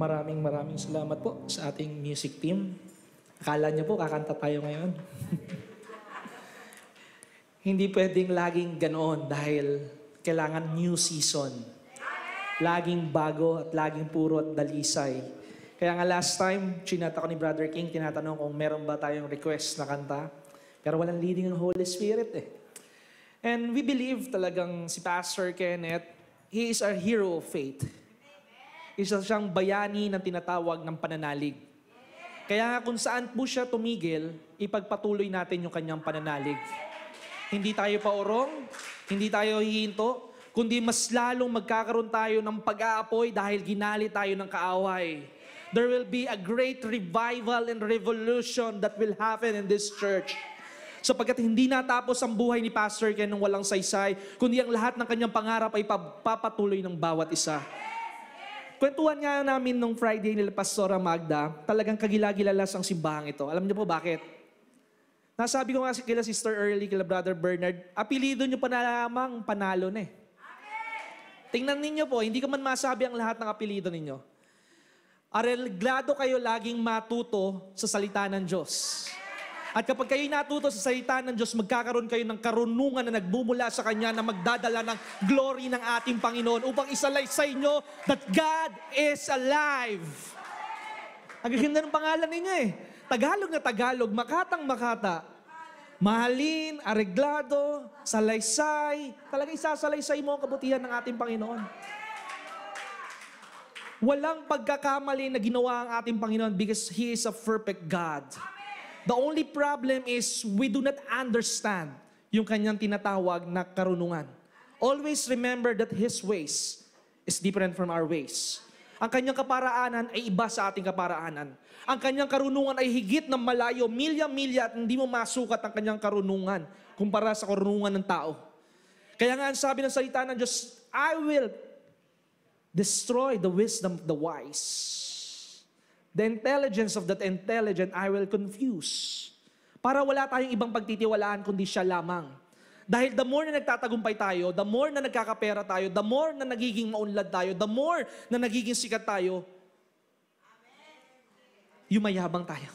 Maraming salamat po sa ating music team. Akala niyo po kakanta tayo ngayon. Hindi pwedeng laging ganoon dahil kailangan new season. Laging bago at laging puro at dalisay. Kaya nga last time, chinat ako ni Brother King, tinatanong kung meron ba tayong request na kanta. Pero walang leading ng Holy Spirit eh. And we believe talagang si Pastor Kenneth, he is our hero of faith. Isa siyang bayani ng tinatawag ng pananalig. Kaya kung saan po siya tumigil, ipagpatuloy natin yung kanyang pananalig. Hindi tayo paurong, hindi tayo hihinto, kundi mas lalong magkakaroon tayo ng pag-aapoy dahil ginali tayo ng kaaway. There will be a great revival and revolution that will happen in this church. Sapagkat hindi natapos ang buhay ni Pastor Ken nung walang saysay, kundi ang lahat ng kanyang pangarap ay papatuloy ng bawat isa. Kwentuhan nga namin nung Friday nila Pastora Magda, talagang kagilagilalas ang simbahang ito. Alam niyo po bakit? Nasabi ko nga kila Sister Early, kila Brother Bernard, apelido niyo pa na lamang panalo na eh. Tingnan ninyo po, hindi ko man masabi ang lahat ng apelido ninyo. Areglado kayo laging matuto sa salita ng Diyos. At kapag kayo natuto sa salita ng Diyos, magkakaroon kayo ng karunungan na nagbumula sa Kanya na magdadala ng glory ng ating Panginoon upang isalaysay nyo that God is alive. Ang ganda ng pangalan ninyo eh. Tagalog na Tagalog, makatang makata. Mahalin, areglado, salaysay. Talagang isasalaysay mo ang kabutihan ng ating Panginoon. Walang pagkakamali na ginawa ang ating Panginoon because He is a perfect God. The only problem is we do not understand yung kanyang tinatawag na karunungan. Always remember that His ways is different from our ways. Ang kanyang kaparaanan ay iba sa ating kaparaanan. Ang kanyang karunungan ay higit ng malayo, milya-milya at hindi mo masukat ang kanyang karunungan kumpara sa karunungan ng tao. Kaya nga ang sabi ng salita ng Diyos, I will destroy the wisdom of the wise. The intelligence of that intelligent I will confuse. Para wala tayong ibang pagtitiwalaan kundi siya lamang. Dahil the more na nagtatagumpay tayo, the more na nagkakapera tayo, the more na nagiging maunlad tayo, the more na nagiging sikat tayo, yumayabang tayo.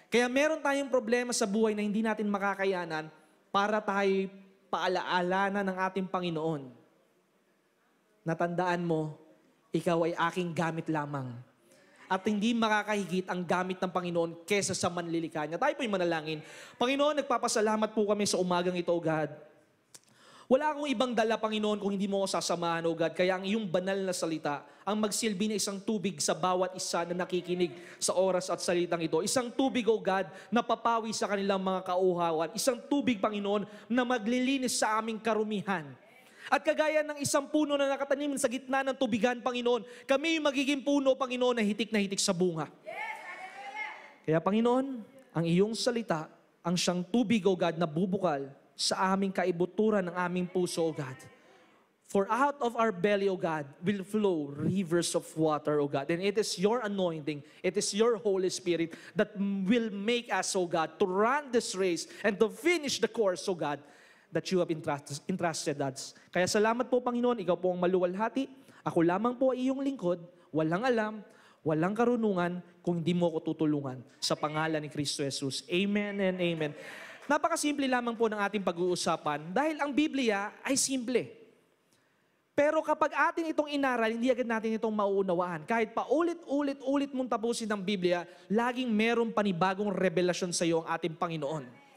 Kaya meron tayong problema sa buhay na hindi natin makakayanan para tayo paalaalanan ng ating Panginoon. Natandaan mo, ikaw ay aking gamit lamang. At hindi makakahigit ang gamit ng Panginoon kesa sa manlilikha niya. Tayo po'y manalangin. Panginoon, nagpapasalamat po kami sa umagang ito, O God. Wala akong ibang dala, Panginoon, kung hindi mo ako sasamahan, O God. Kaya ang iyong banal na salita, ang magsilbi na isang tubig sa bawat isa na nakikinig sa oras at salitang ito. Isang tubig, O God, na papawi sa kanilang mga kauhawan. Isang tubig, Panginoon, na maglilinis sa aming karumihan. At kagaya ng isang puno na nakatanim sa gitna ng tubigan, Panginoon, kami yung magiging puno, Panginoon, na hitik sa bunga. Kaya, Panginoon, ang iyong salita, ang siyang tubig, O God, na bubukal sa aming kaibuturan ng aming puso, O God. For out of our belly, O God, will flow rivers of water, O God. And it is your anointing, it is your Holy Spirit that will make us, O God, to run this race and to finish the course, O God, that you have entrusted us. Kaya salamat po, Panginoon, ikaw po ang maluwalhati. Ako lamang po ay iyong lingkod, walang alam, walang karunungan, kung hindi mo ako tutulungan. Sa pangalan ni Kristo Jesus. Amen and amen. Napakasimple lamang po ng ating pag-uusapan dahil ang Biblia ay simple. Pero kapag atin itong inaral, hindi agad natin itong mauunawaan. Kahit paulit-ulit mong tapusin ang Biblia, laging merong panibagong revelasyon sa iyo ang ating Panginoon.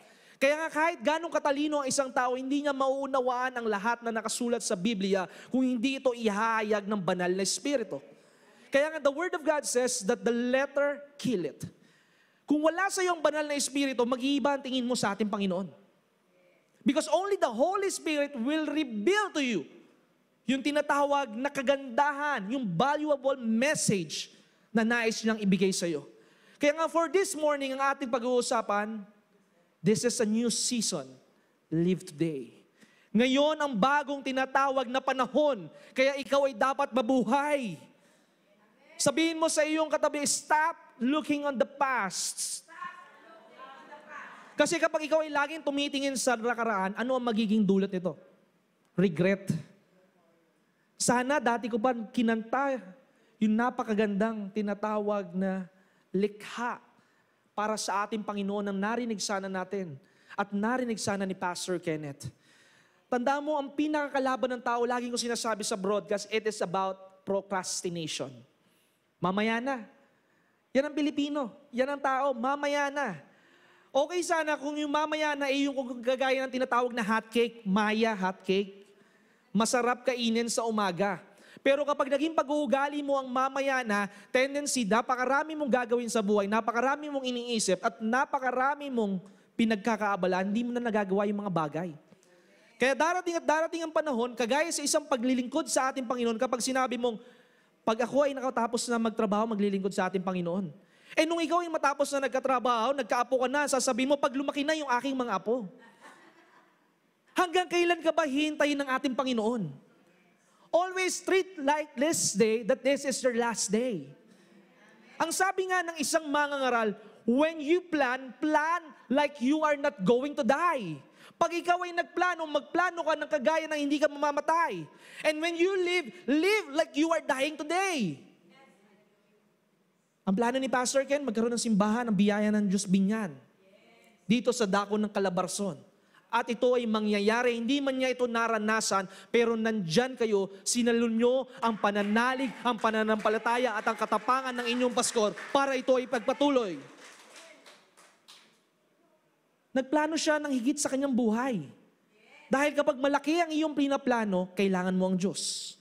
Kaya nga kahit ganong katalino ang isang tao, hindi niya mauunawaan ang lahat na nakasulat sa Biblia kung hindi ito ihahayag ng banal na Espiritu. Kaya nga the Word of God says that the letter kill it. Kung wala sa iyong banal na Espiritu, mag-iiba ang tingin mo sa ating Panginoon. Because only the Holy Spirit will reveal to you yung tinatawag na kagandahan, yung valuable message na nais niyang ibigay sa iyo. Kaya nga for this morning, ang ating pag-uusapan, this is a new season. Live today. Ngayon ang bagong tinatawag na panahon, kaya ikaw ay dapat mabuhay. Sabihin mo sa iyong katabi, stop looking on the past. Kasi kapag ikaw ay laging tumitingin sa nakaraan, ano ang magiging dulot nito? Regret. Sana dati ko pa kinanta yung napakagandang tinatawag na likha para sa ating Panginoon ang narinig sana natin at narinig sana ni Pastor Kenneth. Tandaan mo, ang pinakakalaban ng tao, lagi ko sinasabi sa broadcast, it is about procrastination. Mamaya na. Yan ang Pilipino. Yan ang tao. Mamaya na. Okay sana kung yung mamaya na yung gagaya ng tinatawag na hotcake, Maya hotcake, masarap kainin sa umaga. Pero kapag naging pag-uugali mo ang mamaya na, tendency, napakarami mong gagawin sa buhay, napakarami mong iniisip, at napakarami mong pinagkakaabalaan, hindi mo na nagagawa yung mga bagay. Kaya darating at darating ang panahon, kagaya sa isang paglilingkod sa ating Panginoon, kapag sinabi mong, pag ako ay nakatapos na magtrabaho, maglilingkod sa ating Panginoon. Eh nung ikaw ay matapos na nagkatrabaho, nagkaapo ka na, sasabihin mo, pag lumaki na yung aking mga apo. Hanggang kailan ka ba hihintayin ng ating Panginoon? Always treat like this day that this is your last day. Ang sabi nga ng isang mangangaral, when you plan, plan like you are not going to die. Pag ikaw ay nagplano, magplano ka ng kagaya ng hindi ka mamamatay. And when you live, live like you are dying today. Ang plano ni Pastor Ken, magkaroon ng simbahan, ng biyaya ng Diyos Binyan. Dito sa dako ng Calabarzon. At ito ay mangyayari, hindi man niya ito naranasan, pero nandyan kayo, sinalun nyo ang pananalig, ang pananampalataya at ang katapangan ng inyong paskor para ito ay pagpatuloy. Nagplano siya ng higit sa kanyang buhay. Dahil kapag malaki ang iyong pinaplano, kailangan mo ang Diyos.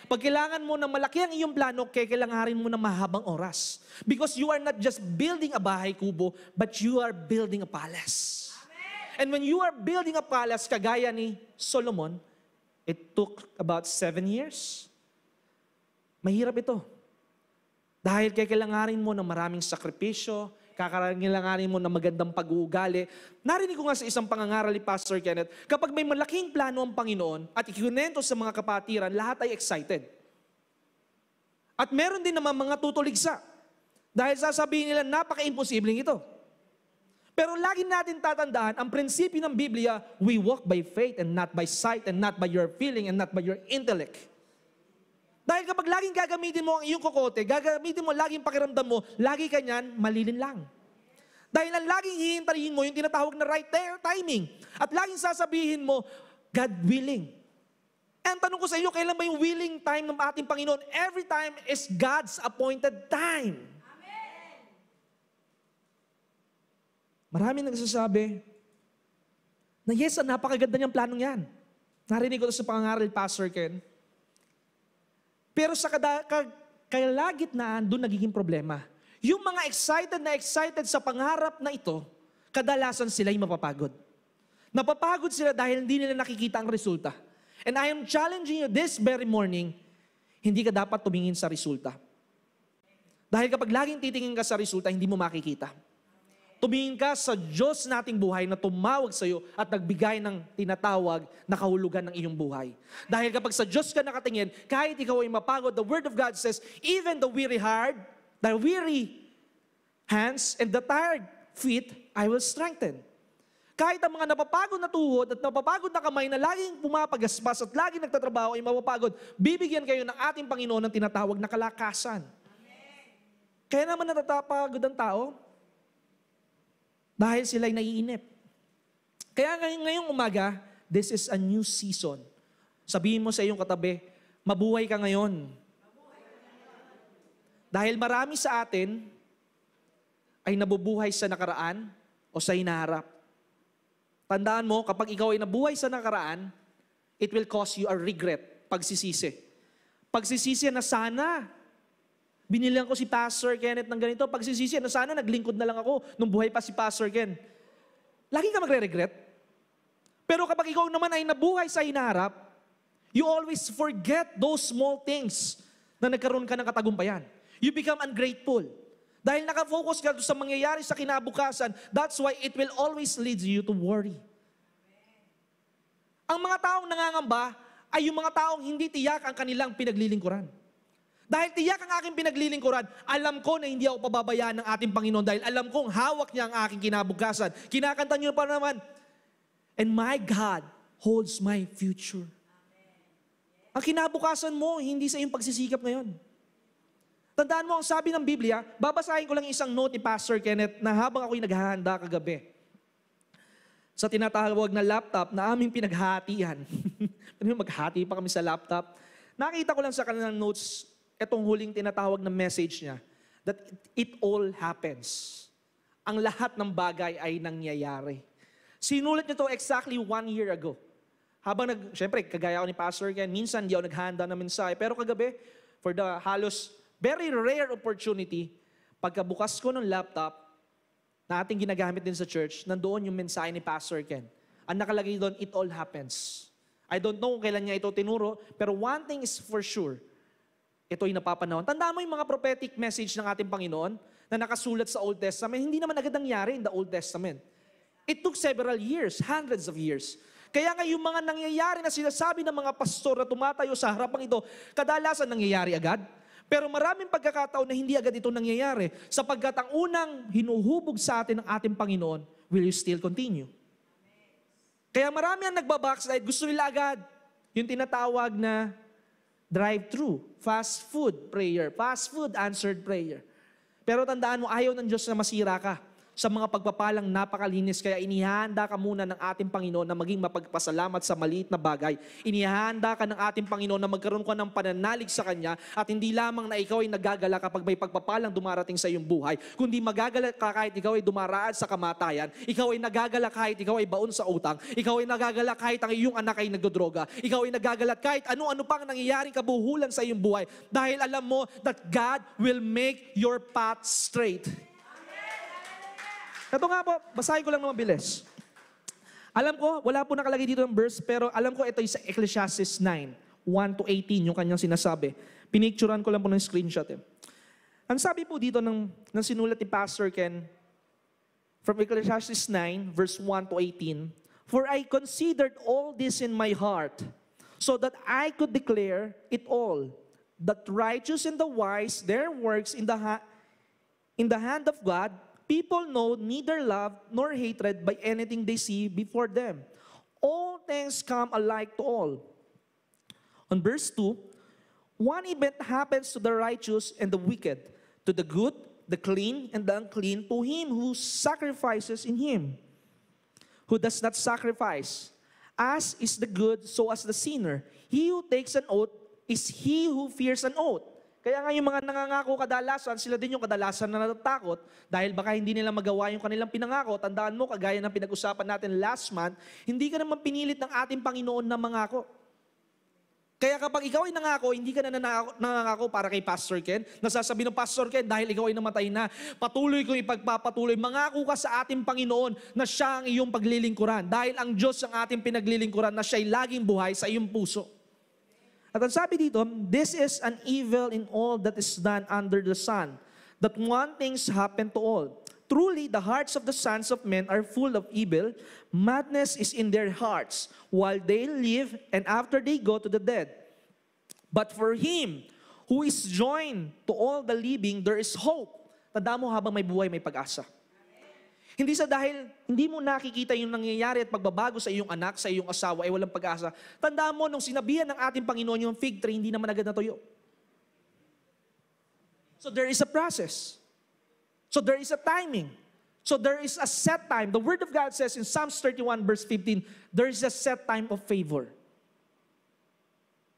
Pag kailangan mo na malaki ang iyong plano, kailanganin mo ng mahabang oras. Because you are not just building a bahay kubo, but you are building a palace. And when you are building a palace, kagaya ni Solomon, it took about 7 years. Mahirap ito. Dahil kailanganin mo ng maraming sakripisyo, kailanganin mo ng magandang pag-uugali. Narinig ko nga sa isang pangangaral ni Pastor Kenneth, kapag may malaking plano ang Panginoon at ikunento sa mga kapatiran, lahat ay excited. At meron din naman mga tutuligsa. Dahil sasabihin nila, napaka-imposibleng ito. Pero lagi natin tatandaan, ang prinsipyo ng Biblia, we walk by faith and not by sight and not by your feeling and not by your intellect. Dahil kapag laging gagamitin mo ang iyong kokote, gagamitin mo laging pakiramdam mo, lagi ka niyan, malilin lang. Dahil ang laging hihintayin mo yung tinatawag na right timing. At laging sasabihin mo, God willing. And tanong ko sa iyo, kailan ba yung willing time ng ating Panginoon? Every time is God's appointed time. Maraming nagsasabi na yes, napakaganda niyang planong yan. Narinig ko ito sa pangangaral ni Pastor Ken. Pero sa kalagitnaan, doon nagiging problema. Yung mga excited sa pangarap na ito, kadalasan sila'y mapapagod. Napapagod sila dahil hindi nila nakikita ang resulta. And I am challenging you this very morning, hindi ka dapat tumingin sa resulta. Dahil kapag laging titingin ka sa resulta, hindi mo makikita. Tumingin ka sa Diyos nating buhay na tumawag sa iyo at nagbigay ng tinatawag na kahulugan ng iyong buhay. Dahil kapag sa Diyos ka nakatingin, kahit ikaw ay mapagod, the Word of God says, even the weary heart, the weary hands, and the tired feet, I will strengthen. Kahit ang mga napapagod na tuhod at napapagod na kamay na laging pumapagaspas at laging nagtatrabaho ay mapapagod, bibigyan kayo ng ating Panginoon ng tinatawag na kalakasan. Kaya naman natatapagod ang tao, dahil sila'y naiinip. Kaya ngayong umaga, this is a new season. Sabihin mo sa iyong katabi, mabuhay ka ngayon. Dahil marami sa atin ay nabubuhay sa nakaraan o sa hinaharap. Tandaan mo, kapag ikaw ay nabuhay sa nakaraan, it will cause you a regret, pagsisisi. Pagsisisi na sana binilihan ko si Pastor Kenneth ng ganito, pagsisisi na sana naglingkod na lang ako nung buhay pa si Pastor Ken. Lagi ka magre-regret. Pero kapag ikaw naman ay nabuhay sa hinaharap, you always forget those small things na nagkaroon ka ng katagumpayan. You become ungrateful. Dahil nakafocus ka sa mangyayari sa kinabukasan, that's why it will always lead you to worry. Ang mga taong nangangamba ay yung mga taong hindi tiyak ang kanilang pinaglilingkuran. Dahil tiyak ang aking pinaglilingkuran, alam ko na hindi ako pababayaan ng ating Panginoon dahil alam kong hawak niya ang aking kinabukasan. Kinakanta niyo pa naman, and my God holds my future. Ang kinabukasan mo, hindi sa iyong pagsisikap ngayon. Tandaan mo, ang sabi ng Biblia, babasahin ko lang isang note ni Pastor Kenneth na habang ako'y naghahanda kagabi sa tinatawag na laptop na aming pinaghatian. Maghati pa kami sa laptop. Nakita ko lang sa kanilang notes, itong huling tinatawag na message niya, that it all happens. Ang lahat ng bagay ay nangyayari. Sinulat niya to exactly 1 year ago. Siyempre, kagaya ko ni Pastor Ken, minsan di ako naghahanda ng mensahe, pero kagabi, for the halos very rare opportunity, pagkabukas ko ng laptop na ating ginagamit din sa church, nandoon yung mensahe ni Pastor Ken. Ang nakalagay doon, it all happens. I don't know kung kailan niya ito tinuro, pero one thing is for sure, ito'y napapanahon. Tandaan mo yung mga prophetic message ng ating Panginoon na nakasulat sa Old Testament, hindi naman agad nangyari in the Old Testament. It took several years, hundreds of years. Kaya nga yung mga nangyayari na sinasabi ng mga pastor na tumatayo sa harapang ito, kadalasan nangyayari agad. Pero maraming pagkakataon na hindi agad ito nangyayari sapagkat ang unang hinuhubog sa atin ng ating Panginoon, will you still continue? Kaya marami ang nagbabackslide, gusto nila agad yung tinatawag na drive-thru, fast food prayer, fast food answered prayer. Pero tandaan mo, ayaw ng Diyos na masira ka sa mga pagpapalang napakalinis. Kaya inihanda ka muna ng ating Panginoon na maging mapagpasalamat sa maliit na bagay. Inihanda ka ng ating Panginoon na magkaroon ka ng pananalig sa Kanya at hindi lamang na ikaw ay nagagala kapag may pagpapalang dumarating sa iyong buhay, kundi magagala ka kahit ikaw ay dumaraan sa kamatayan, ikaw ay nagagala kahit ikaw ay baon sa utang, ikaw ay nagagala kahit ang iyong anak ay nagdodroga, ikaw ay nagagala kahit ano-ano pang nangyayaring kabuhulan sa iyong buhay dahil alam mo that God will make your path straight. Ito nga po, basahin ko lang na mabilis. Alam ko, wala po nakalagay dito ng verse, pero alam ko ito yung sa Ecclesiastes 9, 1-18, yung kanyang sinasabi. Pinicturean ko lang po ng screenshot. Ang sabi po dito ng sinulat ni Pastor Ken, from Ecclesiastes 9, verse 1-18, "For I considered all this in my heart, so that I could declare it all, that righteous and the wise, their works in the hand of God, people know neither love nor hatred by anything they see before them. All things come alike to all." On verse 2, "One event happens to the righteous and the wicked, to the good, the clean, and the unclean, to him who sacrifices in him, who does not sacrifice. As is the good, so as the sinner. He who takes an oath is he who fears an oath." Kaya nga yung mga nangangako kadalasan, sila din yung kadalasan na natatakot dahil baka hindi nila magawa yung kanilang pinangako. Tandaan mo, kagaya ng pinag-usapan natin last month, hindi ka naman pinilit ng ating Panginoon na mangako. Kaya kapag ikaw ay nangako, hindi ka na nangako para kay Pastor Ken. Nasasabi ng Pastor Ken, dahil ikaw ay namatay na, patuloy kong ipagpapatuloy. Mangako ka sa ating Panginoon na siya ang iyong paglilingkuran. Dahil ang Diyos ang ating pinaglilingkuran na siya ay laging buhay sa iyong puso. At ang sabi dito, "This is an evil in all that is done under the sun, that one things happen to all. Truly, the hearts of the sons of men are full of evil. Madness is in their hearts, while they live, and after they go to the dead. But for him who is joined to all the living, there is hope." Tandaan mo, habang may buhay, may pag-asa. Hindi sa dahil hindi mo nakikita yung nangyayari at pagbabago sa iyong anak, sa iyong asawa, ay walang pag-asa. Tandaan mo, nung sinabihan ng ating Panginoon yung fig tree, hindi naman agad natuyo. So there is a process. So there is a timing. So there is a set time. The Word of God says in Psalms 31 verse 15, there is a set time of favor.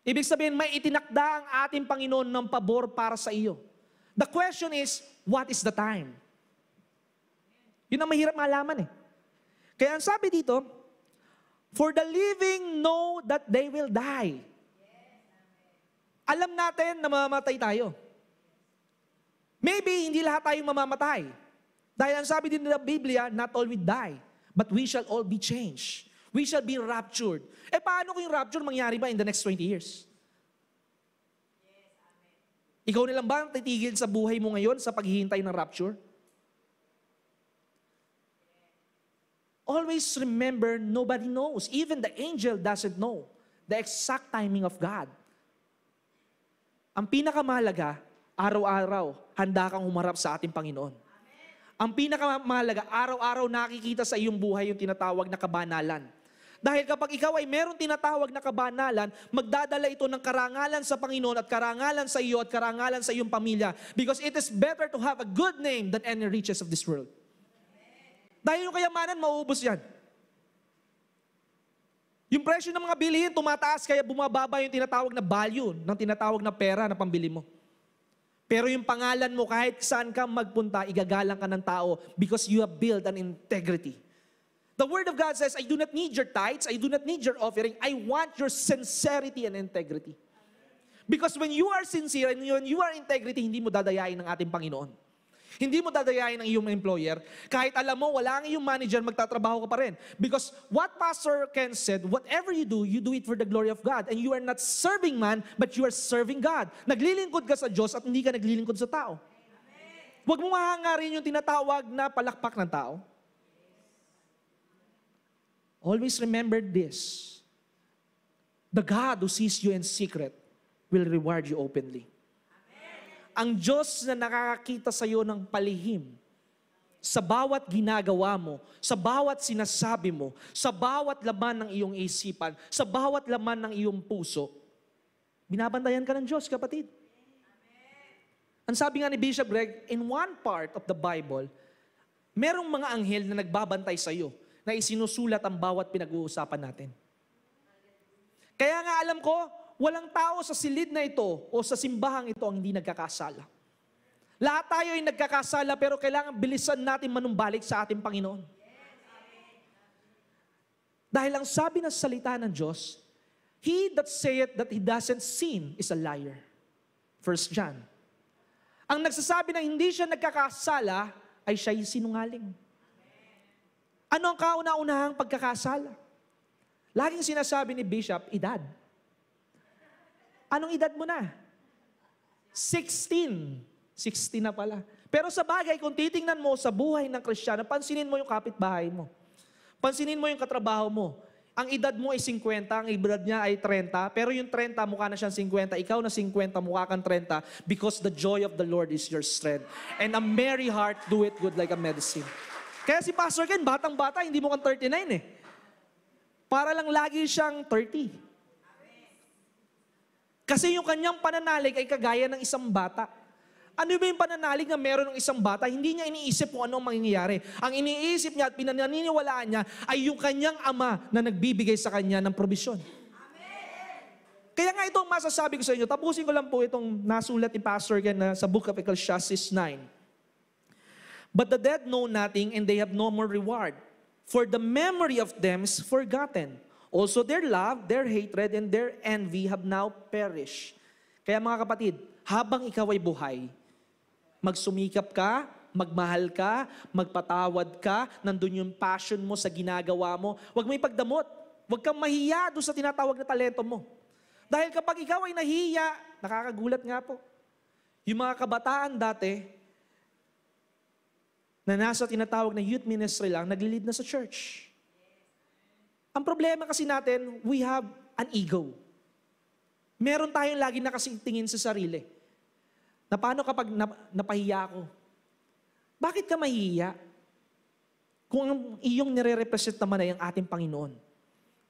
Ibig sabihin, may itinakda ang ating Panginoon ng pabor para sa iyo. The question is, what is the time? Yun ang mahirap malaman eh. Kaya ang sabi dito, "For the living know that they will die." Alam natin na mamamatay tayo. Maybe hindi lahat tayong mamamatay. Dahil ang sabi din ng Biblia, not all will die, but we shall all be changed. We shall be raptured. Paano kung yung rapture mangyari ba in the next 20 years? Ikaw nilang ba ang titigil sa buhay mo ngayon sa paghihintay ng rapture? Always remember, nobody knows. Even the angel doesn't know the exact timing of God. Ang pinakamahalaga, araw-araw, handa kang humarap sa ating Panginoon. Ang pinakamahalaga, araw-araw nakikita sa iyong buhay yung tinatawag na kabanalan. Dahil kapag ikaw ay meron tinatawag na kabanalan, magdadala ito ng karangalan sa Panginoon at karangalan sa iyo at karangalan sa iyong pamilya. Because it is better to have a good name than any riches of this world. Dahil yung kayamanan, mauubos yan. Yung presyo ng mga bilihin, tumataas kaya bumababa yung tinatawag na value ng tinatawag na pera na pambili mo. Pero yung pangalan mo, kahit saan ka magpunta, igagalang ka ng tao because you have built an integrity. The Word of God says, I do not need your tithes, I do not need your offering, I want your sincerity and integrity. Because when you are sincere and when you are integrity, hindi mo dadayain ng ating Panginoon. Hindi mo dadayain ng iyong employer. Kahit alam mo, wala ang iyong manager, magtatrabaho ka pa rin. Because what Pastor Ken said, whatever you do it for the glory of God. And you are not serving man, but you are serving God. Naglilingkod ka sa Diyos at hindi ka naglilingkod sa tao. Huwag mo mahangarin yung tinatawag na palakpak ng tao. Always remember this. The God who sees you in secret will reward you openly. Ang Diyos na nakakakita sa iyo ng palihim, sa bawat ginagawa mo, sa bawat sinasabi mo, sa bawat laman ng iyong isipan, sa bawat laman ng iyong puso, binabantayan ka ng Diyos, kapatid. Ang sabi nga ni Bishop Greg, in one part of the Bible, merong mga anghel na nagbabantay sa iyo, na isinusulat ang bawat pinag-uusapan natin. Kaya nga alam ko, walang tao sa silid na ito o sa simbahang ito ang hindi nagkakasala. Lahat tayo ay nagkakasala pero kailangan bilisan natin manumbalik sa ating Panginoon. Dahil ang sabi ng salita ng Diyos, he that saith that he doesn't sin is a liar. 1 John. Ang nagsasabi na hindi siya nagkakasala ay siya'y sinungaling. Ano ang kauna-unahang pagkakasala? Laging sinasabi ni Bishop, edad. Anong edad mo na? 16. 16 na pala. Pero sa bagay, kung titingnan mo sa buhay ng Kristiyano, pansinin mo yung kapitbahay mo. Pansinin mo yung katrabaho mo. Ang edad mo ay 50, ang edad niya ay 30, pero yung 30, mukha na siyang 50, ikaw na 50, mukha kang 30, because the joy of the Lord is your strength. And a merry heart do it good like a medicine. Kaya si Pastor Ken, batang-bata, hindi mo kang 39 eh. Para lang lagi siyang 30. Kasi yung kanyang pananalig ay kagaya ng isang bata. Ano ba yung pananalig na meron ng isang bata? Hindi niya iniisip kung ano ang mangyayari. Ang iniisip niya at pinaniniwalaan niya ay yung kanyang ama na nagbibigay sa kanya ng probisyon. Kaya nga itong masasabi ko sa inyo, tapusin ko lang po itong nasulat ni Pastor Ken sa Book of Ecclesiastes 9. But the dead know nothing and they have no more reward. For the memory of them is forgotten. Also their love, their hatred, and their envy have now perished. Kaya mga kapatid, habang ikaw ay buhay, magsumikap ka, magmahal ka, magpatawad ka, nandun yung passion mo sa ginagawa mo. Huwag mo ipagdamot. Huwag kang mahiya doon sa tinatawag na talento mo. Dahil kapag ikaw ay nahiya, nakakagulat nga po. Yung mga kabataan dati, na nasa tinatawag na youth ministry lang, naglilid na sa church. Ang problema kasi natin, we have an ego. Meron tayong lagi nakatingin sa sarili. Na paano kapag napahiya ako? Bakit ka mahihiya? Kung ang iyong nire-represent naman ay ang ating Panginoon.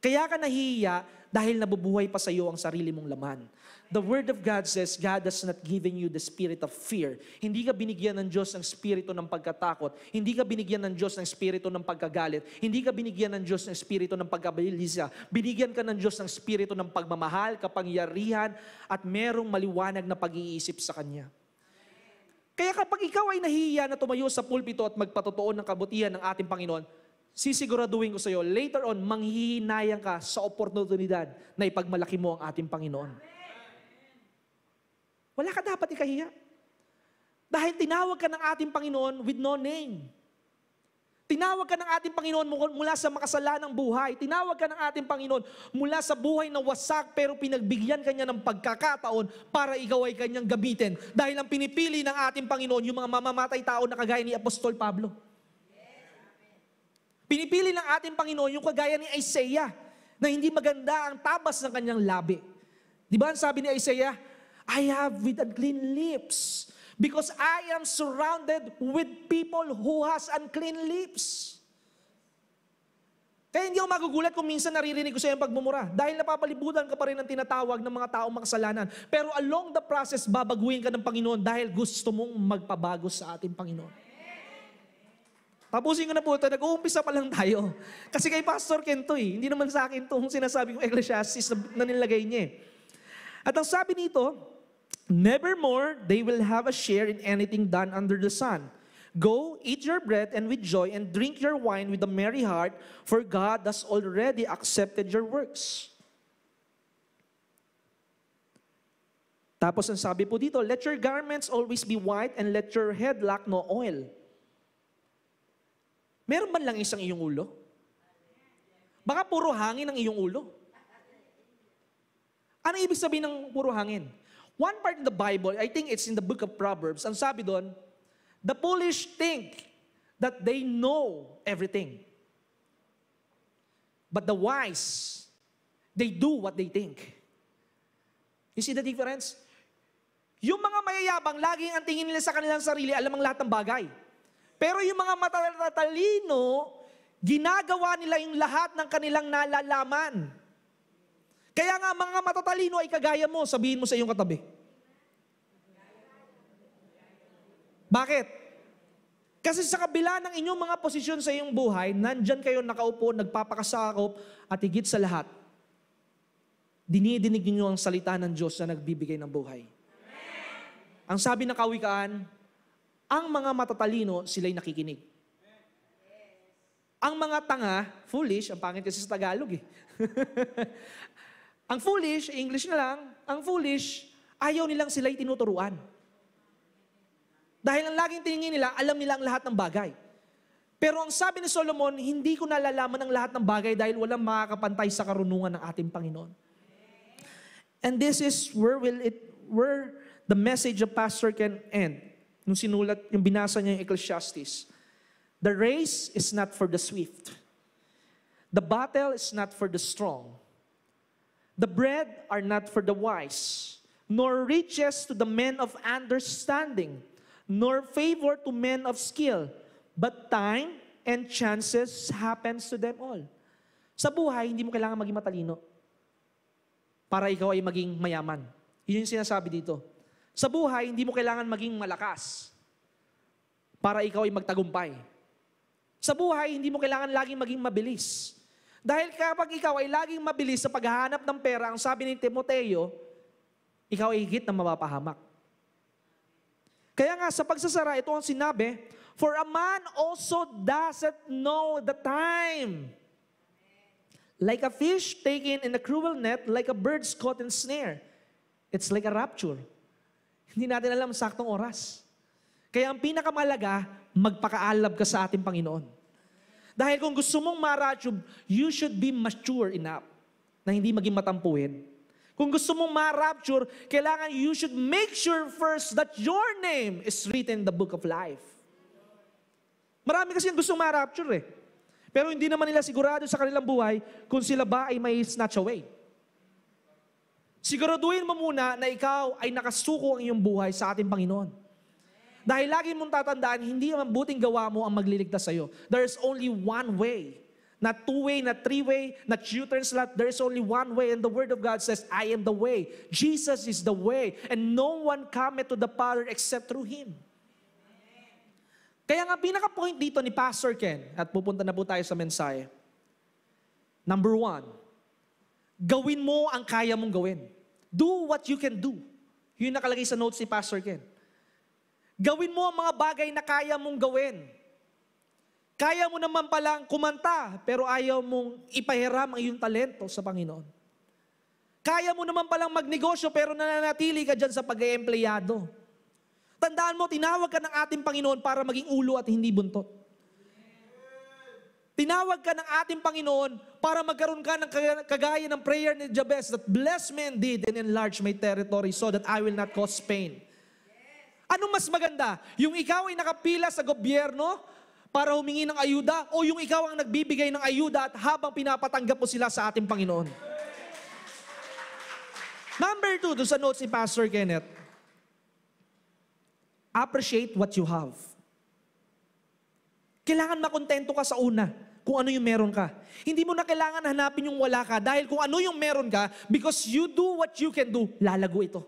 Kaya ka nahihiya dahil nabubuhay pa sa iyo ang sarili mong laman. The Word of God says, God has not given you the spirit of fear. Hindi ka binigyan ng Diyos ng spirito ng pagkatakot. Hindi ka binigyan ng Diyos ng spirito ng pagkagalit. Hindi ka binigyan ng Diyos ng spirito ng pagkabilisa. Binigyan ka ng Diyos ng spirito ng pagmamahal, kapangyarihan, at merong maliwanag na pag-iisip sa Kanya. Kaya kapag ikaw ay nahihiya na tumayo sa pulpito at magpatotoo ng kabutihan ng ating Panginoon, sisiguraduhin ko sa iyo, later on, manghihinayang ka sa oportunidad na ipagmalaki mo ang ating Panginoon. Wala ka dapat ikahiya. Dahil tinawag ka ng ating Panginoon with no name. Tinawag ka ng ating Panginoon mula sa makasalanang buhay. Tinawag ka ng ating Panginoon mula sa buhay na wasak pero pinagbigyan ka niya ng pagkakataon para ikaw ay kanyang gamitin. Dahil ang pinipili ng ating Panginoon yung mga mamamatay tao na kagaya ni Apostol Pablo. Pinipili ng ating Panginoon yung kagaya ni Isaiah na hindi maganda ang tabas ng kanyang labi. Di ba ang sabi ni Isaiah? I have with unclean lips because I am surrounded with people who has unclean lips. Kaya hindi ako magugulat kung minsan naririnig ko sa iyong pagmumura. Dahil napapalibutan ka pa rin ng tinatawag ng mga taong makasalanan. Pero along the process, babaguhin ka ng Panginoon dahil gusto mong magpabago sa ating Panginoon. Tapusin ko na po ito. Nag-uumpisa pa lang tayo. Kasi kay Pastor Ken to eh. Hindi naman sa akin itong sinasabi kong Ecclesiastes na nilagay niya eh. At ang sabi nito, nevermore they will have a share in anything done under the sun. Go, eat your bread and with joy, and drink your wine with a merry heart, for God has already accepted your works. Tapos ang sabi po dito, let your garments always be white, and let your head lack no oil. Meron man lang isang iyong ulo? Baka puro hangin ang iyong ulo. Ano ibig sabihin ng puro hangin? One part in the Bible, I think it's in the book of Proverbs, ang sabi doon, the foolish think that they know everything. But the wise, they do what they think. You see the difference? Yung mga mayayabang, laging ang tingin nila sa kanilang sarili, alam ang lahat ng bagay. Pero yung mga matatalino, ginagawa nila yung lahat ng kanilang nalalaman. Kaya nga mga matatalino ay kagaya mo, sabihin mo sa iyong katabi. Bakit? Kasi sa kabila ng inyong mga posisyon sa iyong buhay, nandyan kayo nakaupo, nagpapakasakop, at higit sa lahat, dinidinig ninyo ang salita ng Diyos na nagbibigay ng buhay. Ang sabi ng kawikaan, ang mga matatalino, sila'y nakikinig. Ang mga tanga, foolish, ang pangit kasi sa Tagalog eh. Ang foolish, English na lang, ang foolish, ayaw nilang sila'y tinuturuan. Dahil ang laging tingin nila, alam nila ang lahat ng bagay. Pero ang sabi ni Solomon, hindi ko nalalaman ang lahat ng bagay dahil walang makakapantay sa karunungan ng ating Panginoon. And this is where the message of Pastor can end. Nung sinulat, yung binasa niya yung Ecclesiastes. The race is not for the swift. The battle is not for the strong. The bread are not for the wise, nor riches to the men of understanding, nor favor to men of skill, but time and chances happens to them all. Sa buhay, hindi mo kailangan maging matalino para ikaw ay maging mayaman. Yun yung sinasabi dito. Sa buhay, hindi mo kailangan maging malakas para ikaw ay magtagumpay. Sa buhay, hindi mo kailangan laging maging mabilis. Dahil kapag ikaw ay laging mabilis sa paghahanap ng pera, ang sabi ni Timoteo, ikaw ay higit na mapapahamak. Kaya nga sa pagsasara, ito ang sinabi, for a man also doesn't know the time. Like a fish taken in a cruel net, like a bird's caught in snare. It's like a rapture. Hindi natin alam saktong oras. Kaya ang pinakamalaga, magpakaalab ka sa ating Panginoon. Dahil kung gusto mong ma-rapture, you should be mature enough na hindi maging matampuhin. Kung gusto mong ma-rapture, kailangan you should make sure first that your name is written in the book of life. Marami kasi yung gustong ma-rapture eh. Pero hindi naman nila sigurado sa kanilang buhay kung sila ba ay may snatch away. Siguraduhin mo muna na ikaw ay nakasuko ang iyong buhay sa ating Panginoon. Dahil lagi mong tatandaan, hindi ang mabuting gawa mo ang magliligtas sa iyo. There's only one way. Not two-way, not three-way, not U-turn slot. There is only one way, and the Word of God says, I am the way. Jesus is the way, and no one cometh to the Father except through Him. Kaya nga pinaka-point dito ni Pastor Ken, at pupunta na po tayo sa mensahe. Number 1, gawin mo ang kaya mong gawin. Do what you can do. Yun nakalagay sa notes ni Pastor Ken. Gawin mo ang mga bagay na kaya mong gawin. Kaya mo naman palang kumanta, pero ayaw mong ipahiram ang iyong talento sa Panginoon. Kaya mo naman palang magnegosyo, pero nananatili ka dyan sa pag-eempleyado. Tandaan mo, tinawag ka ng ating Panginoon para maging ulo at hindi buntot. Tinawag ka ng ating Panginoon para magkaroon ka ng kagaya ng prayer ni Jabez, that bless me indeed and enlarge my territory so that I will not cause pain. Ano mas maganda? Yung ikaw ay nakapila sa gobyerno para humingi ng ayuda o yung ikaw ang nagbibigay ng ayuda at habang pinapatanggap mo sila sa ating Panginoon? Number 2, doon sa notes ni Pastor Kenneth, appreciate what you have. Kailangan makontento ka sa una. kung ano yung meron ka. Hindi mo na kailangan hanapin yung wala ka dahil kung ano yung meron ka, because you do what you can do, lalago ito.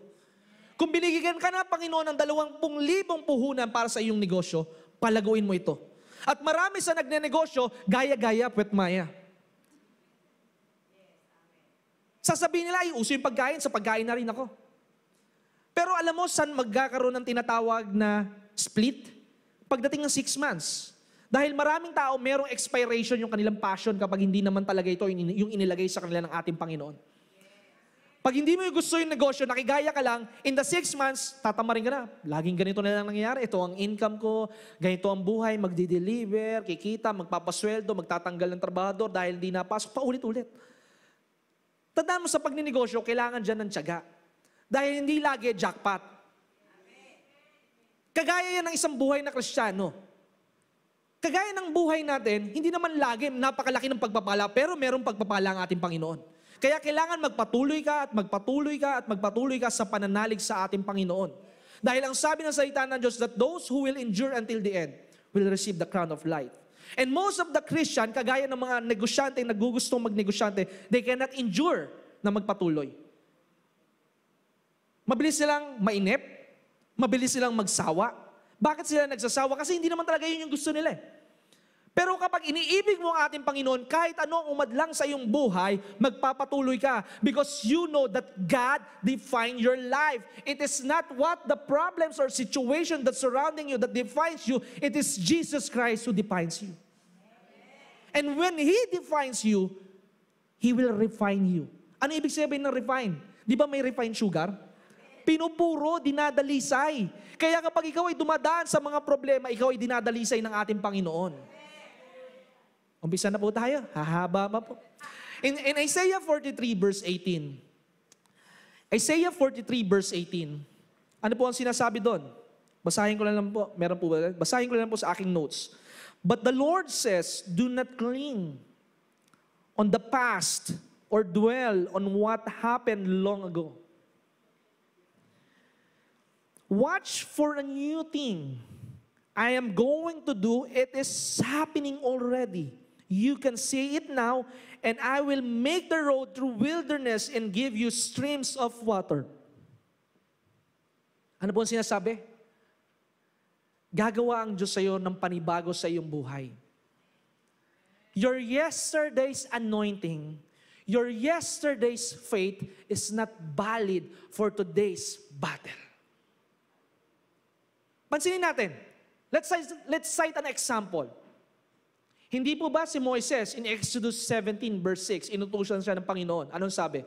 Kung binigyan ka na, Panginoon, ng 20,000 puhunan para sa iyong negosyo, palaguin mo ito. At marami sa nagnenegosyo, gaya-gaya, puwet maya. Sasabihin nila, ay, uso yung pagkain, sa pagkain na rin ako. Pero alam mo, saan magkakaroon ng tinatawag na split? Pagdating ng 6 months. Dahil maraming tao, merong expiration yung kanilang passion kapag hindi naman talaga ito yung inilagay sa kanila ng ating Panginoon. Pag hindi mo yung gusto yung negosyo, nakigaya ka lang, in the 6 months, tatamarin ka na. Laging ganito na lang nangyayari. Ito ang income ko, ganito ang buhay, magdi-deliver, kikita, magpapasweldo, magtatanggal ng trabahador dahil hindi napasok, paulit-ulit. Tandaan mo sa pagninegosyo, kailangan dyan ng tiyaga. Dahil hindi lagi jackpot. Kagaya yan ng isang buhay na Kristiyano. Kagaya ng buhay natin, hindi naman lagi napakalaki ng pagpapala, pero merong pagpapala ang ating Panginoon. Kaya kailangan magpatuloy ka at magpatuloy ka at magpatuloy ka sa pananalig sa ating Panginoon. Dahil ang sabi ng salita ng Diyos that those who will endure until the end will receive the crown of life. And most of the Christian, kagaya ng mga negosyante, nagugustong magnegosyante, they cannot endure na magpatuloy. Mabilis silang mainip, mabilis silang magsawa. Bakit sila nagsasawa? Kasi hindi naman talaga yun yung gusto nila. Pero kapag iniibig mo ang ating Panginoon, kahit ano ang umadlang sa iyong buhay, magpapatuloy ka. Because you know that God defined your life. It is not what the problems or situation that's surrounding you that defines you. It is Jesus Christ who defines you. And when He defines you, He will refine you. Ano ibig sabihin ng refine? Di ba may refined sugar? Pinupuro, dinadalisay. Kaya kapag ikaw ay dumadaan sa mga problema, ikaw ay dinadalisay ng ating Panginoon. Umpisa na po tayo. Hahaba pa po. In Isaiah 43 verse 18. Isaiah 43 verse 18. Ano po ang sinasabi doon? Basahin ko lang po. Meron po ba? Basahin ko lang po sa aking notes. But the Lord says, do not cling on the past or dwell on what happened long ago. Watch for a new thing. I am going to do. It is happening already. You can see it now, and I will make the road through wilderness and give you streams of water. Ano po ang sinasabi? Gagawa ang Diyos sa iyo ng panibago sa iyong buhay. Your yesterday's anointing, your yesterday's faith is not valid for today's battle. Pansinin natin. Let's cite an example. Hindi po ba si Moises in Exodus 17 verse 6, inutusan siya ng Panginoon. Anong sabi?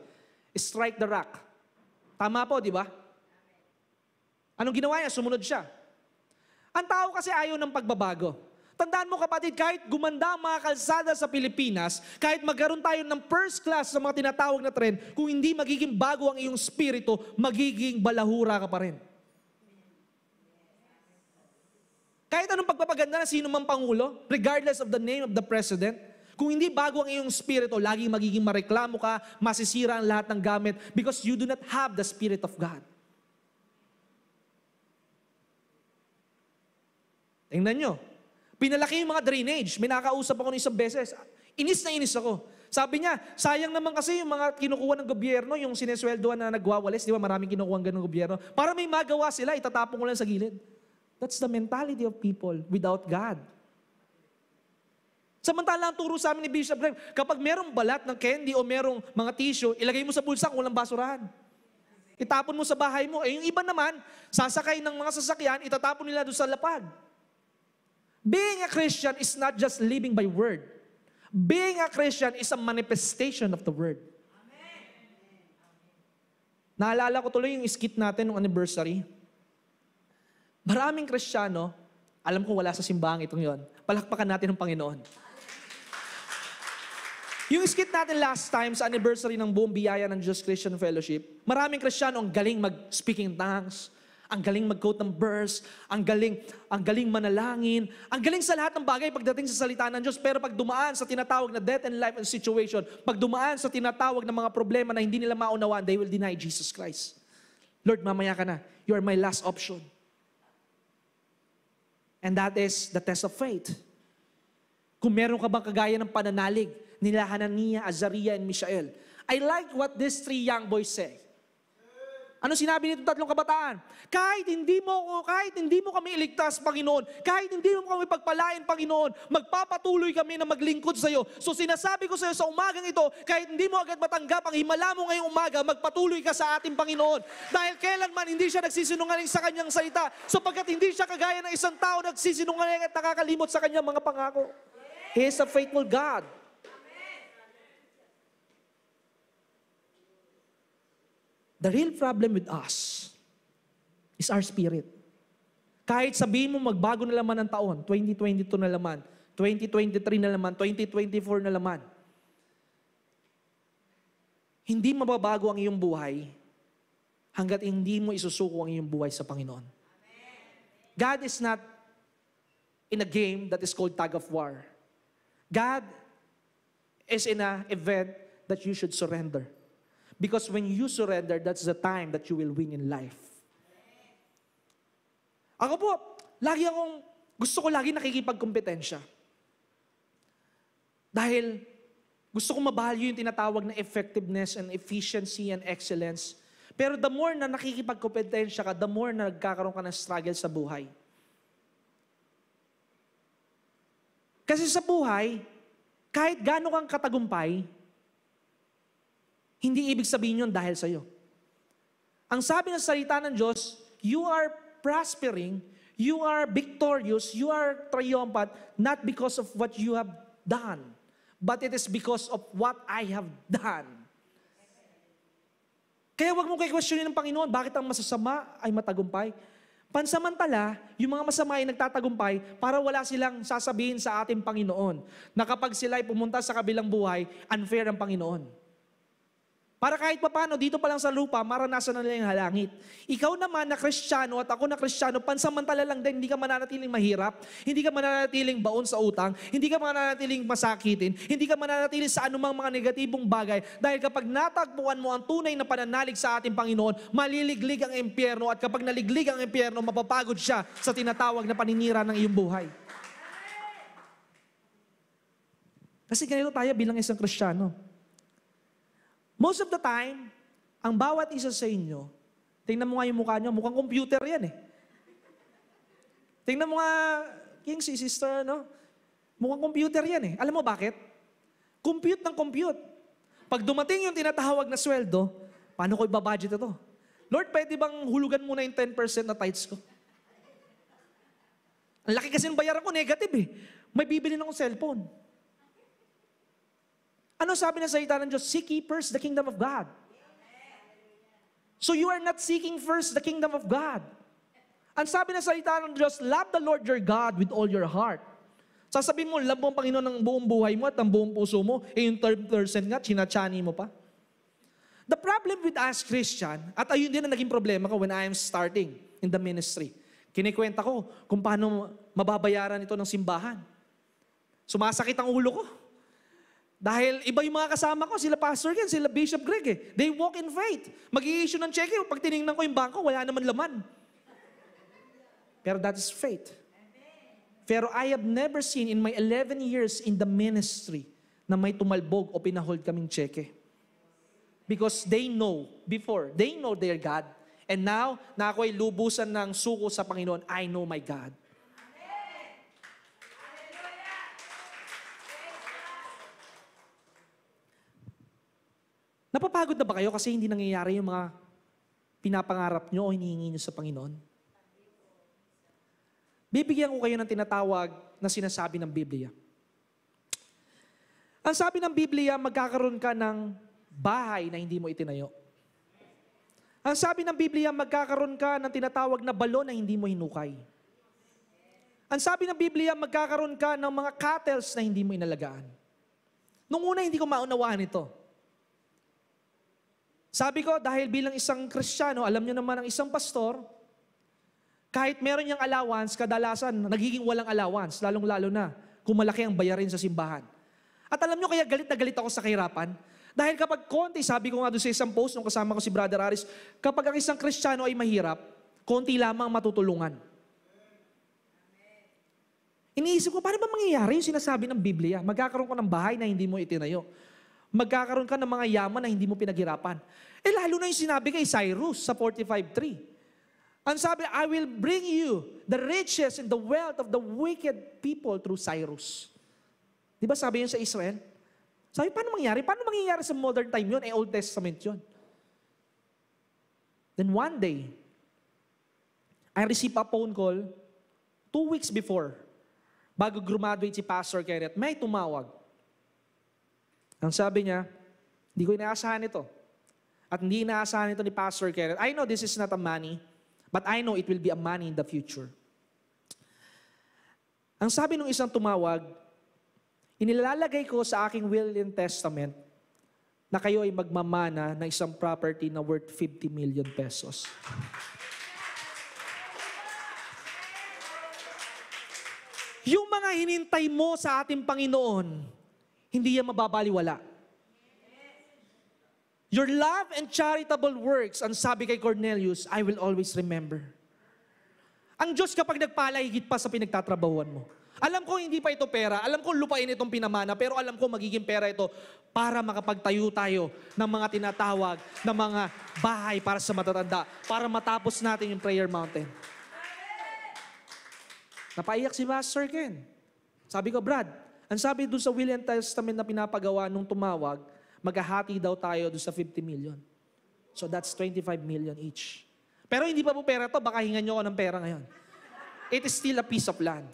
Strike the rock. Tama po, di ba? Anong ginawa niya? Sumunod siya. Ang tao kasi ayaw ng pagbabago. Tandaan mo kapatid, kahit gumanda ang mga kalsada sa Pilipinas, kahit magkaroon tayo ng first class sa mga tinatawag na trend, kung hindi magiging bago ang iyong spirito, magiging balahura ka pa rin. Kahit anong pagpapaganda na sino mang pangulo, regardless of the name of the president, kung hindi bago ang iyong spirito, laging magiging mareklamo ka, masisira ang lahat ng gamit because you do not have the Spirit of God. Tingnan nyo. Pinalaki yung mga drainage. May nakausap ako ng isang beses. Inis na inis ako. Sabi niya, sayang naman kasi yung mga kinukuha ng gobyerno, yung sinesweldoan na nagwawalis, di ba maraming kinukuha ng gobyerno, para may magawa sila, itatapon ko lang sa gilid. That's the mentality of people without God. Samantala ang turo sa amin ni Bishop Greg, kapag merong balat ng candy o merong mga tissue, ilagay mo sa bulsa kung walang basurahan. Itapon mo sa bahay mo. Eh yung iba naman, sasakay ng mga sasakyan, itatapon nila doon sa lapag. Being a Christian is not just living by word. Being a Christian is a manifestation of the word. Naalala ko tuloy yung skit natin ng anniversary. Maraming Kristiyano, alam ko wala sa simbahan itong yon. Palakpakan natin ng Panginoon. Yung skit natin last time sa anniversary ng buong biyaya ng Diyos Christian Fellowship, maraming Kristiyano ang galing mag-speaking in tongues, ang galing mag-quote ng verse, ang galing manalangin, ang galing sa lahat ng bagay pagdating sa salita ng Diyos. Pero pag dumaan sa tinatawag na death and life and situation, pag dumaan sa tinatawag na mga problema na hindi nila maunawaan, they will deny Jesus Christ. Lord, mamaya ka na. You are my last option. And that is the test of faith. Kung meron ka bang kagaya ng pananalig nila Hananiah, Azariah, and Mishael. I like what these three young boys say. Ano sinabi nito tatlong kabataan? Kahit hindi mo kami iligtas, Panginoon, kahit hindi mo kami pagpalain, Panginoon, magpapatuloy kami na maglingkod sa iyo. So sinasabi ko sa iyo sa umagang ito, kahit hindi mo agad matanggap ang himala mo ngayong umaga, magpatuloy ka sa ating Panginoon. Dahil kailanman hindi siya nagsisinungaling sa kanyang salita, sapagkat hindi siya kagaya ng isang tao nagsisinungaling at nakakalimot sa kanyang mga pangako. He is a faithful God. The real problem with us is our spirit. Kahit sabihin mo magbago na laman ang taon, 2022 na laman, 2023 na laman, 2024 na laman, hindi mababago ang iyong buhay hanggat hindi mo isusuko ang iyong buhay sa Panginoon. God is not in a game that is called tug of war. God is in an event that you should surrender. Because when you surrender, that's the time that you will win in life. Ako po, gusto ko lagi nakikipagkompetensya. Dahil gusto ko mabalyo yung tinatawag na effectiveness and efficiency and excellence. Pero the more na nakikipagkompetensya ka, the more na nagkakaroon ka ng struggle sa buhay. Kasi sa buhay, kahit gaano kang katagumpay, hindi ibig sabihin yun dahil sa'yo. Ang sabi ng salita ng Diyos, you are prospering, you are victorious, you are triumphant, not because of what you have done, but it is because of what I have done. Kaya wag mo questionin ng Panginoon, bakit ang masasama ay matagumpay? Pansamantala, yung mga masama ay nagtatagumpay para wala silang sasabihin sa ating Panginoon na kapag sila ay pumunta sa kabilang buhay, unfair ang Panginoon. Para kahit papano, dito pa lang sa lupa, maranasan na nila yung halangit. Ikaw naman na Kristiyano at ako na Kristiyano, pansamantala lang din, hindi ka mananatiling mahirap, hindi ka mananatiling baon sa utang, hindi ka mananatiling masakitin, hindi ka mananatiling sa anumang mga negatibong bagay. Dahil kapag natagpuan mo ang tunay na pananalig sa ating Panginoon, maliliglig ang impyerno at kapag naliglig ang impyerno, mapapagod siya sa tinatawag na paninira ng iyong buhay. Kasi ganito tayo bilang isang Kristiyano. Most of the time, ang bawat isa sa inyo, tingnan mo nga yung mukha nyo, mukhang computer yan eh. Tingnan mo nga, yung si sister, no? Mukhang computer yan eh. Alam mo bakit? Compute ng compute. Pag dumating yung tinatawag na sweldo, paano ko ibabudget ito? Lord, pwede bang hulugan muna yung 10% na tithes ko? Ang laki kasi ng bayaran ko, negative eh. May bibili na akong cellphone. Ano sabi ng salita ng Diyos? Seek ye first the kingdom of God. So you are not seeking first the kingdom of God. Ang sabi ng salita ng Diyos, love the Lord your God with all your heart. Sasabihin mo, love mo ang Panginoon ng buong buhay mo at ng buong puso mo, yung 3% nga, chinachani mo pa. The problem with us Christian, at ayun din ang naging problema ko when I am starting in the ministry. Kinikwenta ko kung paano mababayaran ito ng simbahan. Sumasakit ang ulo ko. Dahil iba yung mga kasama ko, sila Pastor Ken, sila Bishop Greg eh. They walk in faith. Mag-i-issue ng cheque, pag tinignan ko yung bangko, wala naman laman. Pero that is faith. Pero I have never seen in my 11 years in the ministry na may tumalbog o pinahold kaming cheque. Because they know, before, they know their God. And now, na ako ay lubusan ng suko sa Panginoon, I know my God. Napapagod na ba kayo kasi hindi nangyayari yung mga pinapangarap nyo o hinihingi nyo sa Panginoon? Bibigyan ko kayo ng tinatawag na sinasabi ng Biblia. Ang sabi ng Biblia, magkakaroon ka ng bahay na hindi mo itinayo. Ang sabi ng Biblia, magkakaroon ka ng tinatawag na balon na hindi mo hinukay. Ang sabi ng Biblia, magkakaroon ka ng mga cattles na hindi mo inalagaan. Nung una, hindi ko maunawaan ito. Sabi ko, dahil bilang isang Kristiyano, alam nyo naman ang isang pastor, kahit meron niyang allowance, kadalasan, nagiging walang allowance, lalong-lalo na, kung malaki ang bayarin sa simbahan. At alam nyo, kaya galit na galit ako sa kahirapan. Dahil kapag konti, sabi ko nga doon sa isang post, nung kasama ko si Brother Aris, kapag ang isang Kristiyano ay mahirap, konti lamang matutulungan. Iniisip ko, paano ba mangyayari yung sinasabi ng Biblia? Magkakaroon ka ng bahay na hindi mo itinayo. Magkakaroon ka ng mga yaman na hindi mo pinaghirapan. Lalo na yung sinabi kay Cyrus sa 45:3. Ang sabi, I will bring you the riches and the wealth of the wicked people through Cyrus. Di ba sabi yun sa Israel? Sabi, paano mangyayari? Paano mangyayari sa modern time yun? Old Testament yun. Then one day, I received a phone call 2 weeks before, bago graduate si Pastor Kenneth, may tumawag. Ang sabi niya, hindi ko inaasahan ito. At hindi inaasahan ito ni Pastor Kenneth. I know this is not a money, but I know it will be a money in the future. Ang sabi ng isang tumawag, inilalagay ko sa aking will and testament na kayo ay magmamana ng isang property na worth 50 million pesos. Yung mga hinintay mo sa ating Panginoon, hindi yan mababaliwala. Your love and charitable works, ang sabi kay Cornelius, I will always remember. Ang Diyos kapag nagpala, higit pa sa pinagtatrabahuan mo. Alam ko hindi pa ito pera, alam ko lupain itong pinamana, pero alam ko magiging pera ito para makapagtayo tayo ng mga tinatawag na mga bahay para sa matatanda, para matapos natin yung prayer mountain. Napaiyak si Pastor Ken. Sabi ko, Brad, ang sabi doon sa will and testament na pinapagawa nung tumawag, maghahati daw tayo doon sa 50 million. So that's 25 million each. Pero hindi pa po pera to, baka hingan nyo ako ng pera ngayon. It is still a piece of land.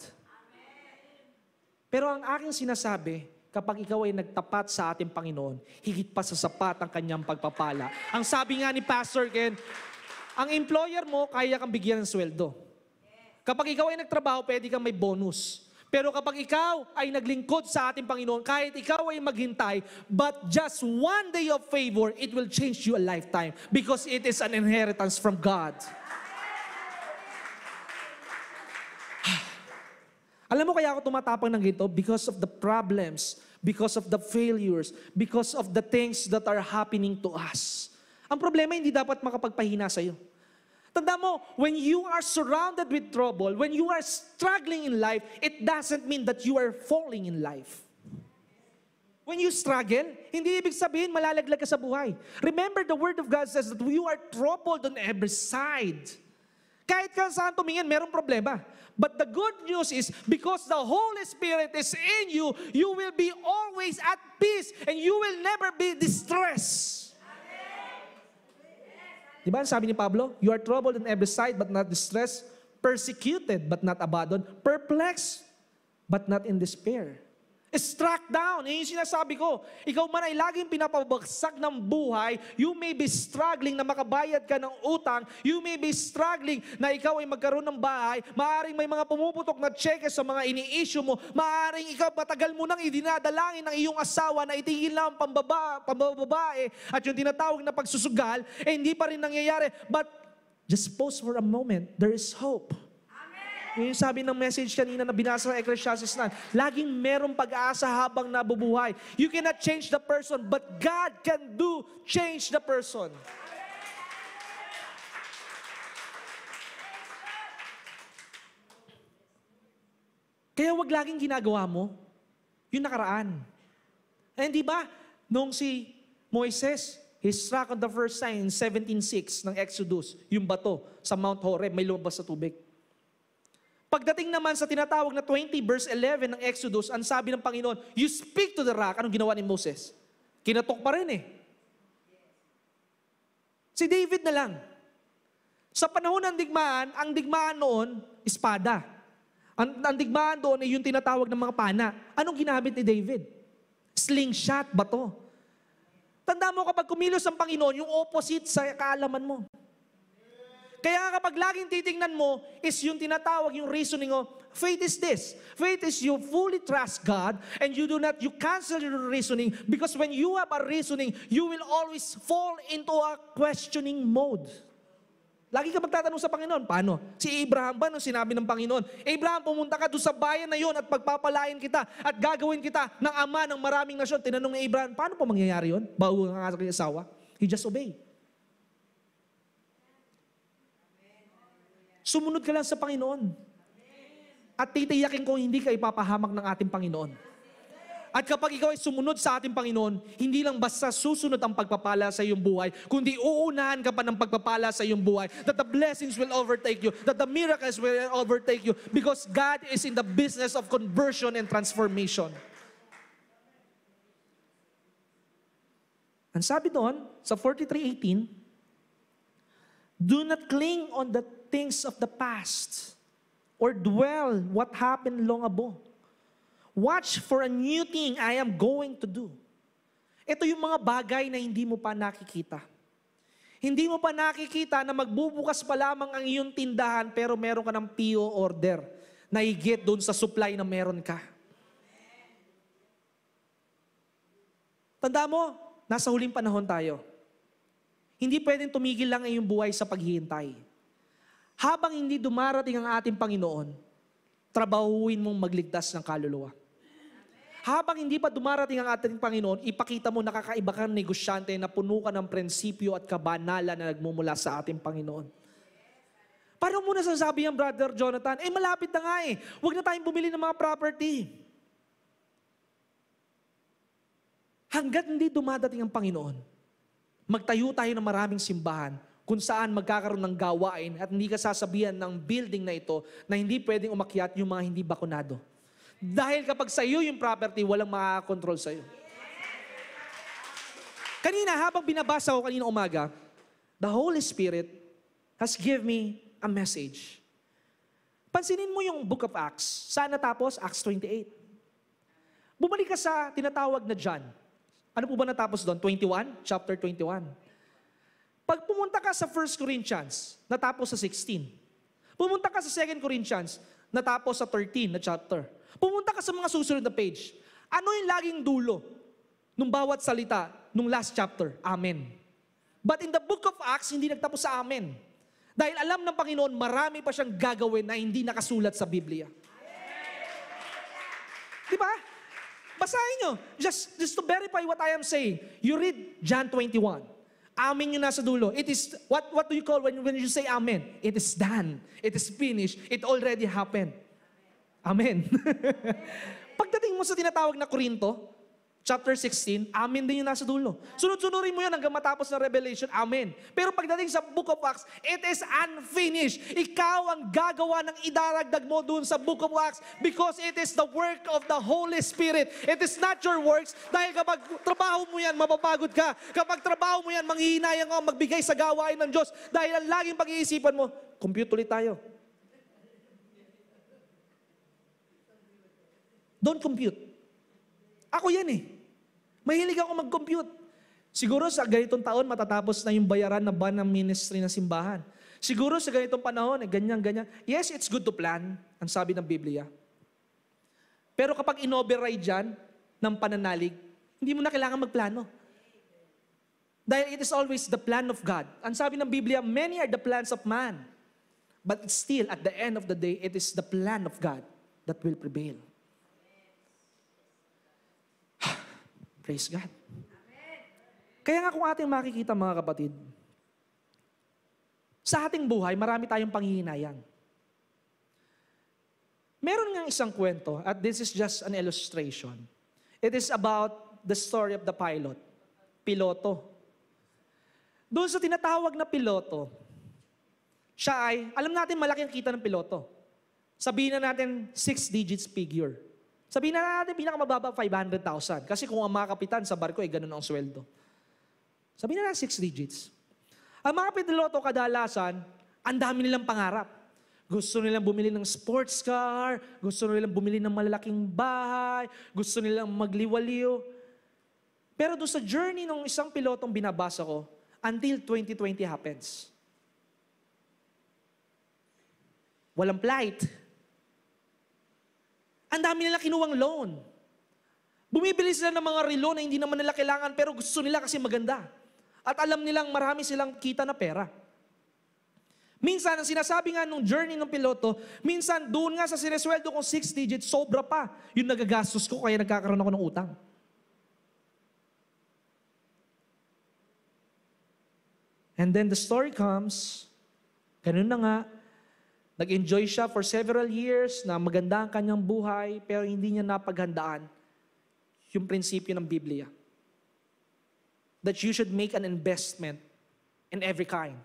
Pero ang aking sinasabi, kapag ikaw ay nagtapat sa ating Panginoon, higit pa sa sapat ang kanyang pagpapala. Ang sabi nga ni Pastor Ken, ang employer mo, kaya kang bigyan ng sweldo. Kapag ikaw ay nagtrabaho, pwede kang may bonus. Pero kapag ikaw ay naglingkod sa ating Panginoon, kahit ikaw ay maghintay, but just one day of favor, it will change you a lifetime because it is an inheritance from God. Alam mo kaya ako tumatapang ng ganito? Because of the problems, because of the failures, because of the things that are happening to us. Ang problema hindi dapat makapagpahina sa'yo. Tanda mo, when you are surrounded with trouble, when you are struggling in life, it doesn't mean that you are falling in life. When you struggle, hindi ibig sabihin malalaglag ka sa buhay. Remember, the Word of God says that you are troubled on every side. Kahit ka saan tumingin, merong problema. But the good news is, because the Holy Spirit is in you, you will be always at peace and you will never be distressed. Diba sabi ni Pablo, you are troubled on every side but not distressed, persecuted but not abandoned, perplexed but not in despair. Struck down, yung sinasabi ko, ikaw man ay laging pinapabagsak ng buhay, you may be struggling na makabayad ka ng utang, you may be struggling na ikaw ay magkaroon ng bahay, maaaring may mga pumuputok na cheque sa mga ini-issue mo, maaaring ikaw matagal mo nang idinadalangin ng iyong asawa na itigil lang ang pambababae at yung tinatawag na pagsusugal, hindi pa rin nangyayari. But just pause for a moment, there is hope. Yung sabi ng message kanina na binasa ng Ecclesiastes 9, laging merong pag-aasa habang nabubuhay. You cannot change the person, but God can change the person. Kaya wag laging ginagawa mo yung nakaraan. Eh, di ba? Nung si Moises, he struck on the first sign in 17:6 ng Exodus, yung bato sa Mount Horeb, may lumabas sa tubig. Pagdating naman sa tinatawag na 20 verse 11 ng Exodus, ang sabi ng Panginoon, you speak to the rock. Anong ginawa ni Moses? Kinatok pa rin eh. Si David na lang. Sa panahon ng digmaan, ang digmaan noon, espada. Ang digmaan doon ay yung tinatawag ng mga pana. Anong ginamit ni David? Slingshot, bato. Tanda mo kapag kumilos ang Panginoon, yung opposite sa kaalaman mo. Kaya kapag laging titingnan mo is yung tinatawag, yung reasoning mo, faith is this. Faith is you fully trust God and you cancel your reasoning because when you have a reasoning, you will always fall into a questioning mode. Lagi ka magtatanong sa Panginoon, paano? Si Abraham ba nung sinabi ng Panginoon, Abraham, pumunta ka doon sa bayan na yon at pagpapalain kita at gagawin kita ng ama ng maraming nasyon. Tinanong ni Abraham, paano po mangyayari yon? Bago ang aking asawa? He just obeyed. Sumunod ka lang sa Panginoon. at titiyakin ko hindi ka ipapahamak ng ating Panginoon. At kapag ikaw ay sumunod sa ating Panginoon, hindi lang basta susunod ang pagpapala sa iyong buhay, kundi uunahan ka pa ng pagpapala sa iyong buhay, that the blessings will overtake you, that the miracles will overtake you, because God is in the business of conversion and transformation. Ang sabi doon, sa 43:18, do not cling on the things of the past, or dwell what happened long ago. Watch for a new thing I am going to do. Ito yung mga bagay na hindi mo pa nakikita. Hindi mo pa nakikita na magbubukas pa lamang ang iyong tindahan pero meron ka ng PO order na higit doon sa supply na meron ka. Tanda mo, nasa huling panahon tayo. Hindi pwedeng tumigil lang ang iyong buhay sa paghihintay. Habang hindi dumarating ang ating Panginoon, trabahuin mong magligtas ng kaluluwa. Habang hindi pa dumarating ang ating Panginoon, ipakita mo nakakaiba kang negosyante na puno ka ng prinsipyo at kabanalan na nagmumula sa ating Panginoon. Paano mo nasasabi yan, Brother Jonathan? Malapit na nga eh. Huwag na tayong bumili ng mga property. Hanggat hindi dumadating ang Panginoon, magtayo tayo ng maraming simbahan kung saan magkakaroon ng gawain at hindi ka sasabihan ng building na ito na hindi pwedeng umakyat yung mga hindi bakunado. Dahil kapag sa iyo yung property, walang makakakontrol sa iyo. Kanina, habang binabasa ko kanina umaga, the Holy Spirit has given me a message. Pansinin mo yung Book of Acts. Saan natapos? Acts 28. Bumalik ka sa tinatawag na John. Ano po ba natapos doon? 21? Chapter 21. Pag pumunta ka sa 1 Corinthians, natapos sa 16. Pumunta ka sa 2 Corinthians, natapos sa 13 na chapter. Pumunta ka sa mga susunod na page. Ano yung laging dulo nung bawat salita nung last chapter? Amen. But in the book of Acts, hindi nagtapos sa amen. Dahil alam ng Panginoon, marami pa siyang gagawin na hindi nakasulat sa Biblia. Di ba? Basahin nyo. Just to verify what I am saying. You read John 21. Amen yung nasa dulo. It is, what do you call when you say amen? It is done. It is finished. It already happened. Amen. Pagdating mo sa tinatawag na Korinto, chapter 16, amen din yung nasa dulo. Sunod-sunurin mo yan hanggang matapos na Revelation, amen. Pero pagdating sa Book of Acts, it is unfinished. Ikaw ang gagawa ng idaragdag mo dun sa Book of Acts because it is the work of the Holy Spirit. It is not your works. Dahil kapag trabaho mo yan, mapapagod ka. Kapag trabaho mo yan, manghihinayang ka magbigay sa gawain ng Diyos. Dahil ang laging pag-iisipan mo, compute ulit tayo. Don't compute. Ako yan eh. Mahilig ako mag-compute. Siguro sa ganitong taon, matatapos na yung bayaran na ban ng ministry ng simbahan. Siguro sa ganitong panahon, ganyan. Yes, it's good to plan, ang sabi ng Biblia. Pero kapag in-override yan ng pananalig, hindi mo na kailangan magplano. Dahil it is always the plan of God. Ang sabi ng Biblia, many are the plans of man. But still, at the end of the day, it is the plan of God that will prevail. Praise God. Amen. Kaya nga kung ating makikita mga kapatid, sa ating buhay, marami tayong panghihinayang. Meron nga isang kwento, at this is just an illustration. It is about the story of the piloto. Doon sa tinatawag na piloto, siya ay, alam natin malaki ang kita ng piloto. Sabihin na natin 6 digits figure. Sabihin na natin, pinakamababa, 500,000. Kasi kung ang mga kapitan sa barko, ganun ang sweldo. Sabihin na natin 6 digits. Ang mga piloto kadalasan, ang dami nilang pangarap. Gusto nilang bumili ng sports car, gusto nilang bumili ng malalaking bahay, gusto nilang magliwaliw. Pero doon sa journey ng isang pilotong binabasa ko, until 2020 happens. Walang flight. Ang dami nila kinuwang loan. Bumibili sila ng mga relo na hindi naman nila kailangan pero gusto nila kasi maganda. At alam nilang marami silang kita na pera. Minsan, ang sinasabi nga nung journey ng piloto, minsan doon nga sa sinesweldo kong 6 digits, sobra pa. Yung nagagastos ko kaya nagkakaroon ako ng utang. And then the story comes, ganun na nga, Nag-enjoy siya for several years na maganda ang kanyang buhay, pero hindi niya napaghandaan yung prinsipyo ng Biblia. That you should make an investment in every kind.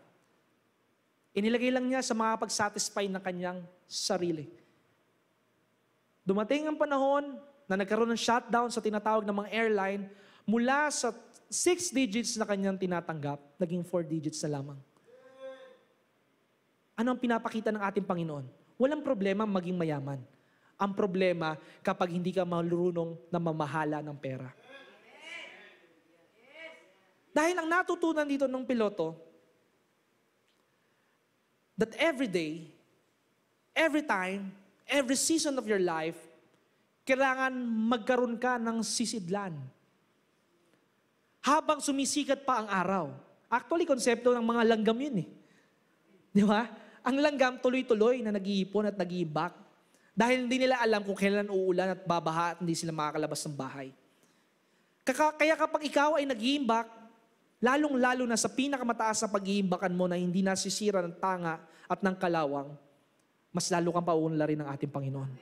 Inilagay lang niya sa makapag-satisfy ng kanyang sarili. Dumating ang panahon na nagkaroon ng shutdown sa tinatawag ng mga airline, mula sa 6 digits na kanyang tinatanggap, naging 4 digits na lamang. Ano ang pinapakita ng ating Panginoon? Walang problema maging mayaman. Ang problema kapag hindi ka marunong na mamahala ng pera. Dahil ang natutunan dito ng piloto, that every day, every time, every season of your life, kailangan magkaroon ka ng sisidlan. Habang sumisikat pa ang araw. Actually, konsepto ng mga langgam yun eh. Di ba? Ang langgam tuloy-tuloy na nag-iipon at nag-iibak. Dahil hindi nila alam kung kailan uulan at babaha at hindi sila makakalabas ng bahay. Kaya kapag ikaw ay nag-iimbak, lalong-lalo na sa pinakamataas na pag-iimbakan mo na hindi nasisira ng tanga at ng kalawang, mas lalo kang pauunlarin ng ating Panginoon.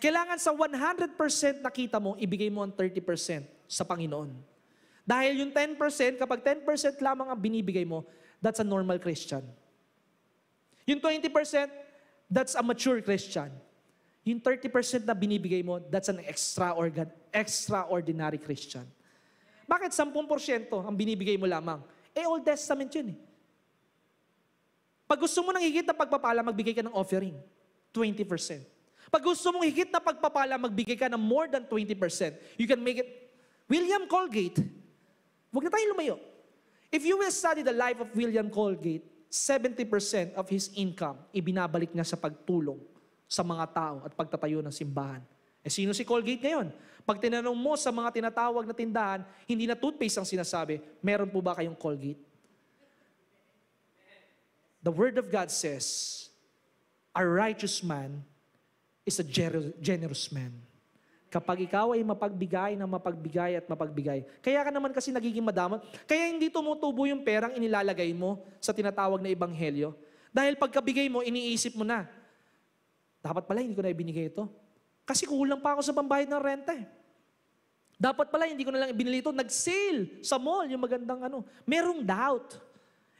Kailangan sa 100% na kita mo, ibigay mo ang 30% sa Panginoon. Dahil yung 10%, kapag 10% lamang ang binibigay mo, that's a normal Christian. Yung 20%, that's a mature Christian. Yung 30% na binibigay mo, that's an extraordinary Christian. Bakit 10% ang binibigay mo lamang? Old Testament yun eh. Pag gusto mo ng higit na pagpapala, magbigay ka ng offering. 20%. Pag gusto mong higit na pagpapala, magbigay ka ng more than 20%. You can make it. William Colgate, huwag na tayo lumayo. If you will study the life of William Colgate, 70% of his income, ibinabalik niya sa pagtulong sa mga tao at pagtatayo ng simbahan. Sino si Colgate ngayon? Pag tinanong mo sa mga tinatawag na tindahan, hindi na toothpaste ang sinasabi, meron po ba kayong Colgate? The Word of God says, a righteous man is a generous man. Kapag ikaw ay mapagbigay na mapagbigay at mapagbigay. Kaya ka naman kasi nagiging madamot. Kaya hindi tumutubo yung perang inilalagay mo sa tinatawag na ebanghelyo. Dahil pagkabigay mo, iniisip mo na, dapat pala hindi ko na ibinigay ito. Kasi kulang pa ako sa pambayad ng renta eh. Dapat pala hindi ko na lang ibinili ito. Nag-sale sa mall, yung magandang ano. Merong doubt.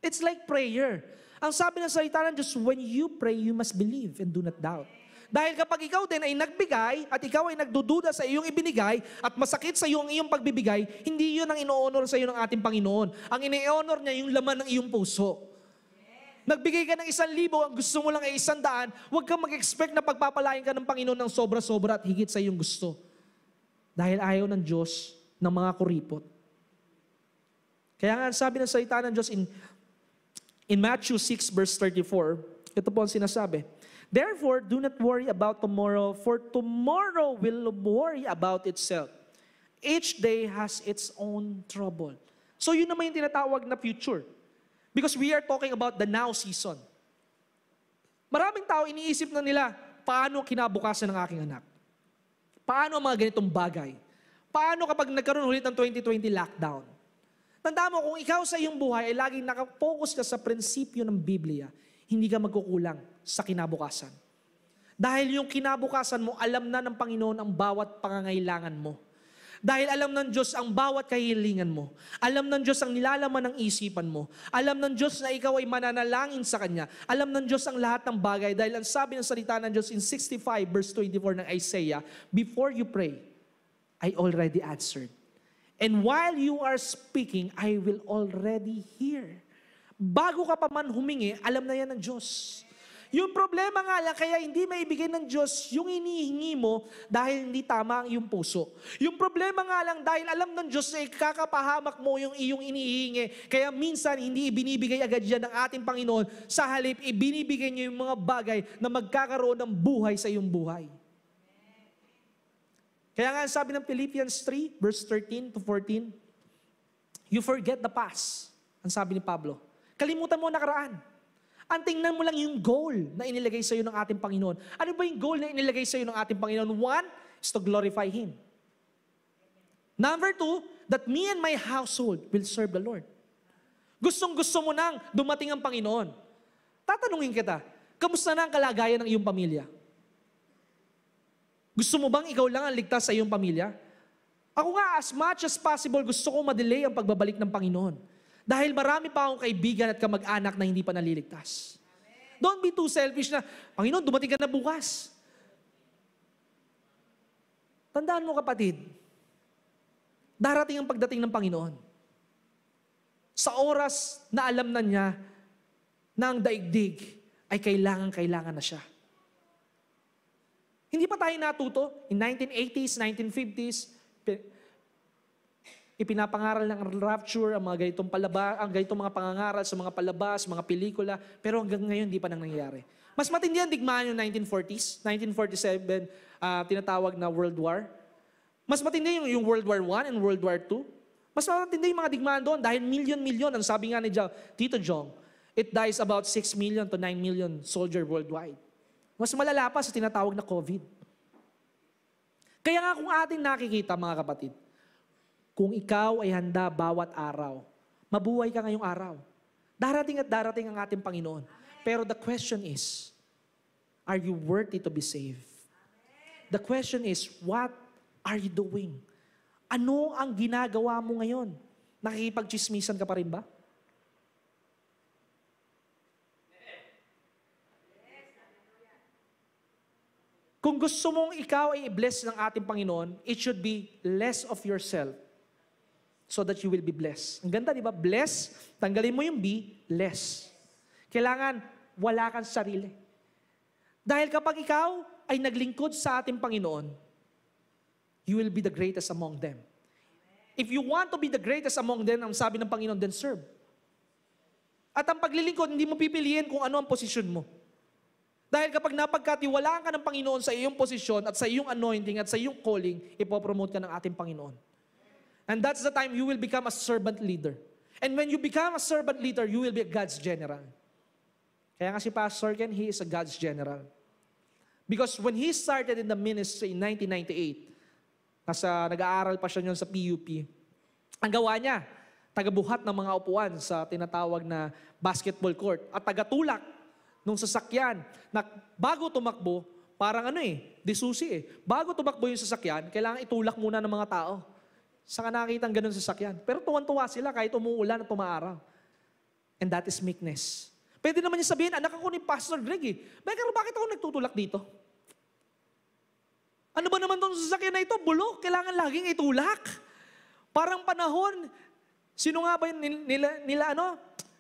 It's like prayer. Ang sabi ng salita ng Diyos, when you pray, you must believe and do not doubt. Dahil kapag ikaw din ay nagbigay at ikaw ay nagdududa sa iyong ibinigay at masakit sa iyo ang iyong pagbibigay, hindi yun ang ino-honor sa iyo ng ating Panginoon. Ang ini-honor niya yung laman ng iyong puso. Nagbigay ka ng 1,000, ang gusto mo lang ay 100, huwag kang mag-expect na pagpapalain ka ng Panginoon ng sobra-sobra at higit sa iyong gusto. Dahil ayaw ng Diyos ng mga kuripot. Kaya nga sabi ng salita ng Diyos in Matthew 6 verse 34, ito po ang sinasabi, therefore, do not worry about tomorrow, for tomorrow will worry about itself. Each day has its own trouble. So yun naman yung tinatawag na future. Because we are talking about the now season. Maraming tao iniisip na nila, paano kinabukasan ng aking anak? Paano ang mga ganitong bagay? Paano kapag nagkaroon ulit ng 2020 lockdown? Tandaan mo, kung ikaw sa iyong buhay ay laging nakafocus ka sa prinsipyo ng Biblia, hindi ka magkukulang sa kinabukasan. Dahil yung kinabukasan mo, alam na ng Panginoon ang bawat pangangailangan mo. Dahil alam ng Diyos ang bawat kahilingan mo. Alam ng Diyos ang nilalaman ng isipan mo. Alam ng Diyos na ikaw ay mananalangin sa Kanya. Alam ng Diyos ang lahat ng bagay. Dahil ang sabi ng salita ng Diyos in 65 verse 24 ng Isaiah, before you pray, I already answered. And while you are speaking, I will already hear. Bago ka pa man humingi, alam na yan ng Diyos. Yung problema nga lang, kaya hindi maibigay ng Diyos yung inihingi mo dahil hindi tama ang iyong puso. Yung problema nga lang, dahil alam ng Diyos na ikakapahamak mo yung iyong inihingi, kaya minsan hindi ibinibigay agad yan ng ating Panginoon. Sa halip, ibinibigay niyo yung mga bagay na magkakaroon ng buhay sa iyong buhay. Kaya nga sabi ng Philippians 3, verse 13 to 14, you forget the past, ang sabi ni Pablo. Kalimutan mo nakaraan. Ang tingnan mo lang yung goal na inilagay sa iyo ng ating Panginoon. Ano ba yung goal na inilagay sa iyo ng ating Panginoon? 1 is to glorify Him. Number 2, that me and my household will serve the Lord. Gustong-gusto mo nang dumating ang Panginoon. Tatanungin kita, Kamusta na ang kalagayan ng iyong pamilya? Gusto mo bang ikaw lang ang ligtas sa iyong pamilya? Ako nga, as much as possible, gusto ko madelay ang pagbabalik ng Panginoon. Dahil marami pa akong kaibigan at kamag-anak na hindi pa naliligtas. Don't be too selfish na, Panginoon, dumating ka na bukas. Tandaan mo kapatid, darating ang pagdating ng Panginoon. Sa oras na alam na niya na ang daigdig ay kailangan na siya. Hindi pa tayo natuto. In 1980s, 1950s, ipinapangaral ng rapture, ang mga ganitong mga pangangaral sa mga palabas, mga pelikula, pero hanggang ngayon hindi pa nang nangyayari. Mas matindi ang digmaan yung 1940s, 1947, tinatawag na World War. Mas matindi yung World War I and World War II. Mas matindi yung mga digmaan doon dahil milyon-milyon, ang sabi nga ni Tito Jong, it dies about 6 million to 9 million soldier worldwide. Mas malala pa sa tinatawag na COVID. Kaya nga kung atin nakikita mga kapatid, kung ikaw ay handa bawat araw, mabuhay ka ngayong araw. Darating at darating ang ating Panginoon. Pero the question is, are you worthy to be saved? The question is, what are you doing? Ano ang ginagawa mo ngayon? Nakikipagchismisan ka pa rin ba? Kung gusto mong ikaw ay i-bless ng ating Panginoon, it should be less of yourself so that you will be blessed. Ang ganda, di ba? Bless, tanggalin mo yung be, less. Kailangan wala kang sarili. Dahil kapag ikaw ay naglingkod sa ating Panginoon, you will be the greatest among them. If you want to be the greatest among them, ang sabi ng Panginoon, then serve. At ang paglilingkod, hindi mo pipiliin kung ano ang posisyon mo. Dahil kapag napagkatiwalaan ka ng Panginoon sa iyong posisyon at sa iyong anointing at sa iyong calling, ipopromote ka ng ating Panginoon. And that's the time you will become a servant leader. And when you become a servant leader, you will be a God's general. Kaya nga si Pastor Ken, he is a God's general. Because when he started in the ministry in 1998, nag-aaral pa siya niyon sa PUP, ang gawa niya, tagabuhat ng mga upuan sa tinatawag na basketball court at tagatulak nung sasakyan na bago tumakbo, parang disusi eh. Bago tumakbo yung sasakyan, kailangan itulak muna ng mga tao. Saka nakakita ang ganun sasakyan. Pero tuwan-tuwa sila kahit umuulan at umaaraw. And that is meekness. Pwede naman niya sabihin, anak ako ni Pastor Greg eh. Bakit ako nagtutulak dito? Ano ba naman itong sasakyan na ito? Bulok, kailangan laging itulak. Parang panahon, sino nga ba yung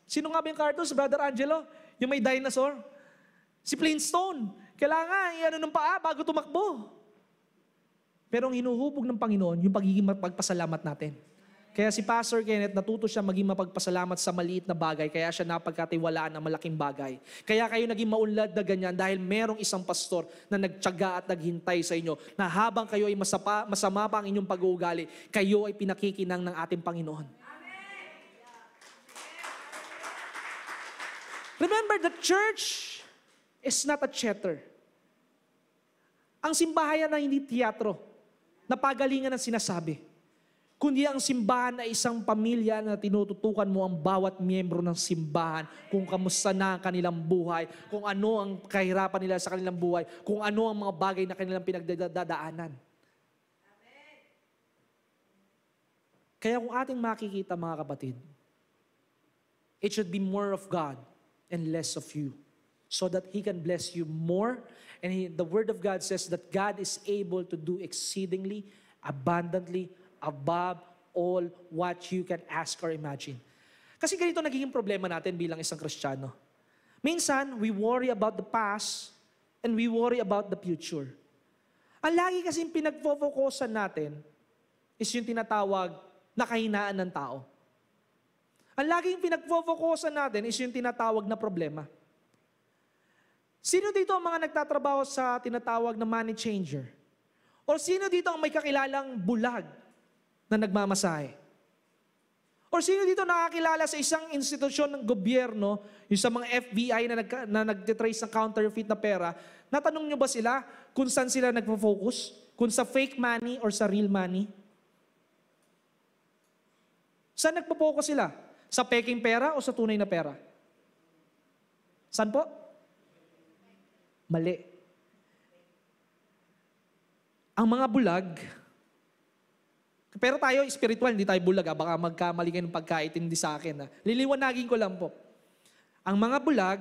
Sino nga ba yung cartoons, Brother Angelo? Yung may dinosaur. Si Flintstone. Kailangan ng paa bago tumakbo. Pero ang hinuhubog ng Panginoon, yung pagiging mapagpasalamat natin. Kaya si Pastor Kenneth, natuto siya maging mapagpasalamat sa maliit na bagay, kaya siya napagkatiwalaan ng malaking bagay. Kaya kayo naging maunlad na ganyan dahil merong isang pastor na nagtiyaga at naghintay sa inyo na habang kayo ay masama pa ang inyong pag-uugali, kayo ay pinakikinang ng ating Panginoon. Remember, the church is not a theater. Ang simbahan na hindi teatro, na pagalingan ang sinasabi, kundi ang simbahan ay isang pamilya na tinututukan mo ang bawat miyembro ng simbahan kung kamusta na ang kanilang buhay, kung ano ang kahirapan nila sa kanilang buhay, kung ano ang mga bagay na kanilang pinagdadaanan. Kaya kung ating makikita mga kapatid, it should be more of God and less of you, so that He can bless you more. And the Word of God says that God is able to do exceedingly, abundantly, above all what you can ask or imagine. Kasi ganito nagiging problema natin bilang isang Kristiyano. Minsan, we worry about the past and we worry about the future. Ang lagi kasing pinagpo-focusan natin is yung tinatawag na kahinaan ng tao. Ang laging pinagpo-focusan natin is yung tinatawag na problema. Sino dito ang mga nagtatrabaho sa tinatawag na money changer? O sino dito ang may kakilalang bulag na nagmamasahe? O sino dito nakakilala sa isang institusyon ng gobyerno, yung sa mga FBI na nag-trace ng counterfeit na pera, natanong nyo ba sila kung saan sila nagpo-focus? Kung sa fake money or sa real money? Saan nagpo-focus sila? Sa peking pera o sa tunay na pera? Saan po? Mali. Ang mga bulag, pero tayo spiritual, hindi tayo bulag. Baka magkamali kayo ng pagkaintindi sa akin. Liliwanagin ko lang po. Ang mga bulag,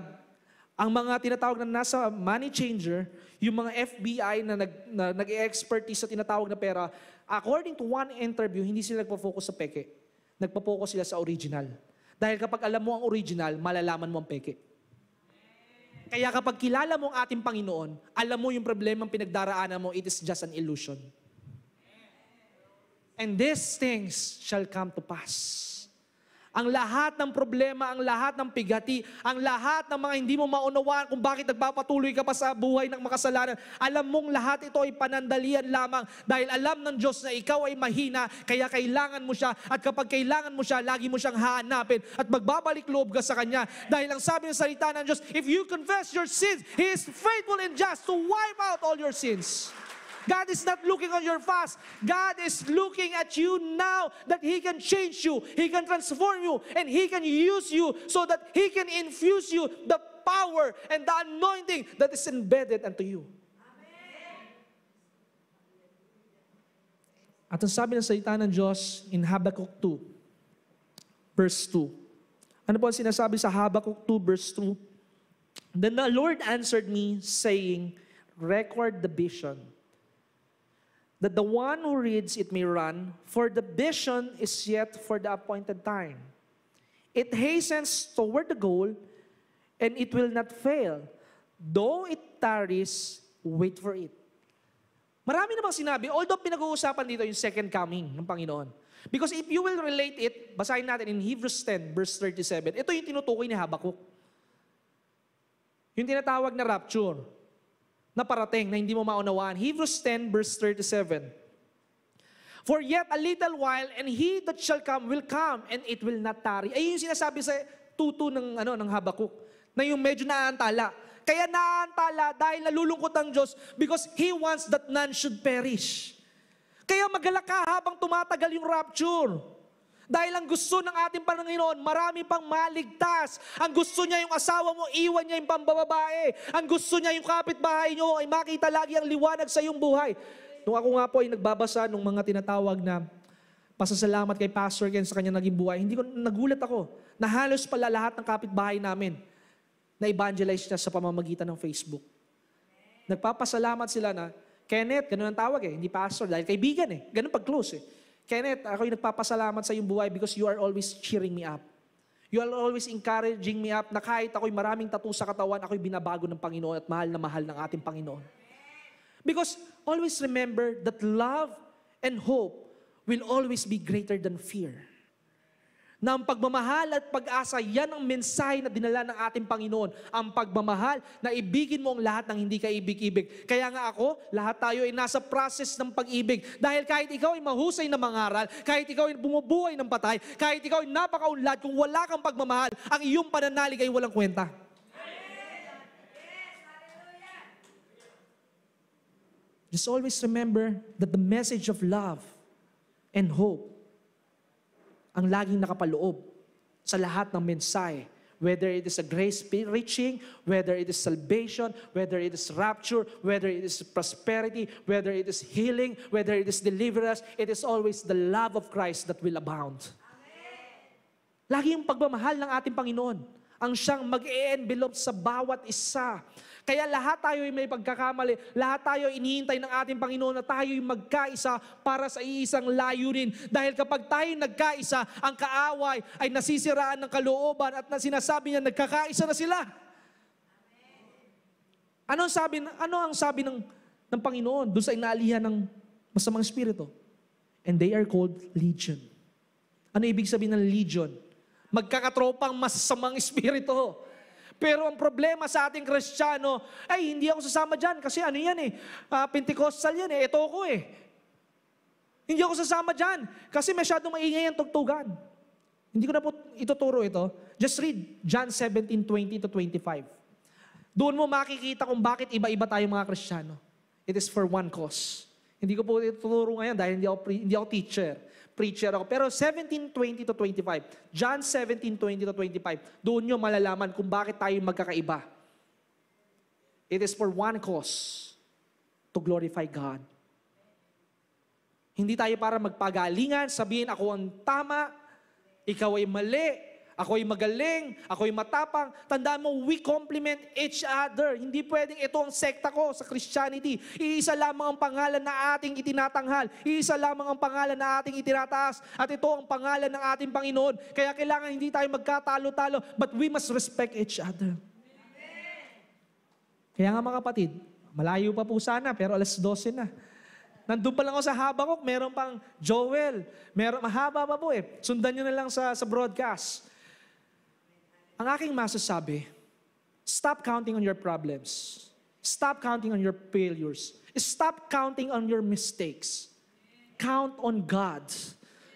ang mga tinatawag na nasa money changer, yung mga FBI na nag-expertise sa tinatawag na pera, according to one interview, hindi sila nagpo-focus sa peke. Nagpo-focus sila sa original. Dahil kapag alam mo ang original, malalaman mo ang peke. Kaya kapag kilala mo ang ating Panginoon, alam mo yung problemang pinagdaraanan mo, it is just an illusion. And these things shall come to pass. Ang lahat ng problema, ang lahat ng pigati, ang lahat ng mga hindi mo maunawaan kung bakit nagpapatuloy ka pa sa buhay ng makasalanan, alam mong lahat ito ay panandalian lamang dahil alam ng Diyos na ikaw ay mahina, kaya kailangan mo siya, at kapag kailangan mo siya, lagi mo siyang hahanapin at magbabalik loob ka sa Kanya. Dahil ang sabi ng salita ng Diyos, if you confess your sins, He is faithful and just to wipe out all your sins. God is not looking on your past. God is looking at you now that He can change you, He can transform you, and He can use you so that He can infuse you the power and the anointing that is embedded unto you. At ang sabi ng salita ng Diyos in Habakkuk 2, verse 2. Ano po ang sinasabi sa Habakkuk 2, verse 2? Then the Lord answered me, saying, record the vision, that the one who reads it may run, for the vision is yet for the appointed time. It hastens toward the goal, and it will not fail. Though it tarries, wait for it. Marami namang sinabi, although pinag-uusapan dito yung second coming ng Panginoon. Because if you will relate it, basahin natin in Hebrews 10, verse 37. Ito yung tinutukoy ni Habakkuk. Yung tinatawag na rapture na parating na hindi mo maunawaan. Hebrews 10 verse 37. For yet a little while, and He that shall come will come, and it will not tarry. Ay yung sinasabi sa tuto ng Habakkuk, na yung medyo naantala. Kaya naantala dahil nalulungkot ang Diyos because He wants that none should perish. Kaya magalak ka habang tumatagal yung rapture. Dahil ang gusto ng ating Panginoon, marami pang maligtas. Ang gusto niya yung asawa mo, iwan niya yung pambababae. Ang gusto niya yung kapitbahay niyo ay makita lagi ang liwanag sa iyong buhay. Nung ako nga po ay nagbabasa ng mga tinatawag na pasasalamat kay Pastor Ken sa kanyang naging buhay, nagulat ako na halos pala lahat ng kapitbahay namin na evangelize niya sa pamamagitan ng Facebook. Nagpapasalamat sila na, Kenneth, ganun ang tawag hindi pastor, dahil kaibigan ganun pag-close Kenneth, ako yung nagpapasalamat sa iyong buhay because you are always cheering me up. You are always encouraging me up na kahit ako'y maraming tattoo sa katawan, ako'y binabago ng Panginoon at mahal na mahal ng ating Panginoon. Because always remember that love and hope will always be greater than fear. Na ang pagmamahal at pag-asa, yan ang mensahe na dinala ng ating Panginoon. Ang pagmamahal na ibigin mo ang lahat ng hindi ka ibig-ibig. Kaya nga ako, lahat tayo ay nasa process ng pag-ibig. Dahil kahit ikaw ay mahusay na mangaral, kahit ikaw ay bumubuhay ng patay, kahit ikaw ay napakaunlad, kung wala kang pagmamahal, ang iyong pananalig ay walang kwenta. Just always remember that the message of love and hope ang laging nakapaloob sa lahat ng mensahe. Whether it is a grace reaching, whether it is salvation, whether it is rapture, whether it is prosperity, whether it is healing, whether it is deliverance, it is always the love of Christ that will abound. Lagi yung pagmamahal ng ating Panginoon ang siyang mag-e-envelope sa bawat isa. Kaya lahat tayo ay may pagkakamali, lahat tayo inihintay ng ating Panginoon na tayo ay magkaisa para sa iisang layunin. Dahil kapag tayo nagkaisa, ang kaaway ay nasisiraan ng kalooban at sinasabi niya, nagkakaisa na sila. Ano ang sabi ng Panginoon doon sa inaalihan ng masamang espiritu? And they are called legion. Ano ibig sabihin ng legion? Magkakatropang masasamang espiritu. Pero ang problema sa ating Kristiyano, ay hindi ako sasama dyan kasi ano yan Pentecostal yan ito ko Hindi ako sasama dyan kasi masyadong maingay ang tugtugan. Hindi ko na po ituturo ito. Just read John 17:20-25. Doon mo makikita kung bakit iba-iba tayong mga Kristiyano. It is for one cause. Hindi ko po ituturo ngayon dahil hindi ako preacher ako. Pero 17:20-25. John 17:20-25. Doon nyo malalaman kung bakit tayo magkakaiba. It is for one cause, to glorify God. Hindi tayo para magpagalingan, sabihin ako ang tama, ikaw ay mali, ako ay magaling, ako ay matapang. Tandaan mo, we complement each other. Hindi pwedeng ito ang sekta ko sa Christianity. Iisa lamang ang pangalan na ating itinatanghal. Iisa lamang ang pangalan na ating itinataas. At ito ang pangalan ng ating Panginoon. Kaya kailangan hindi tayo magkatalo-talo, but we must respect each other. Kaya nga mga kapatid, malayo pa po sana, pero 12:00 na. Nandun pa lang ako sa Habakuk, meron pang Joel. Mahaba pa po eh. Sundan nyo na lang sa broadcast. Ang aking masasabi, stop counting on your problems. Stop counting on your failures. Stop counting on your mistakes. Count on God.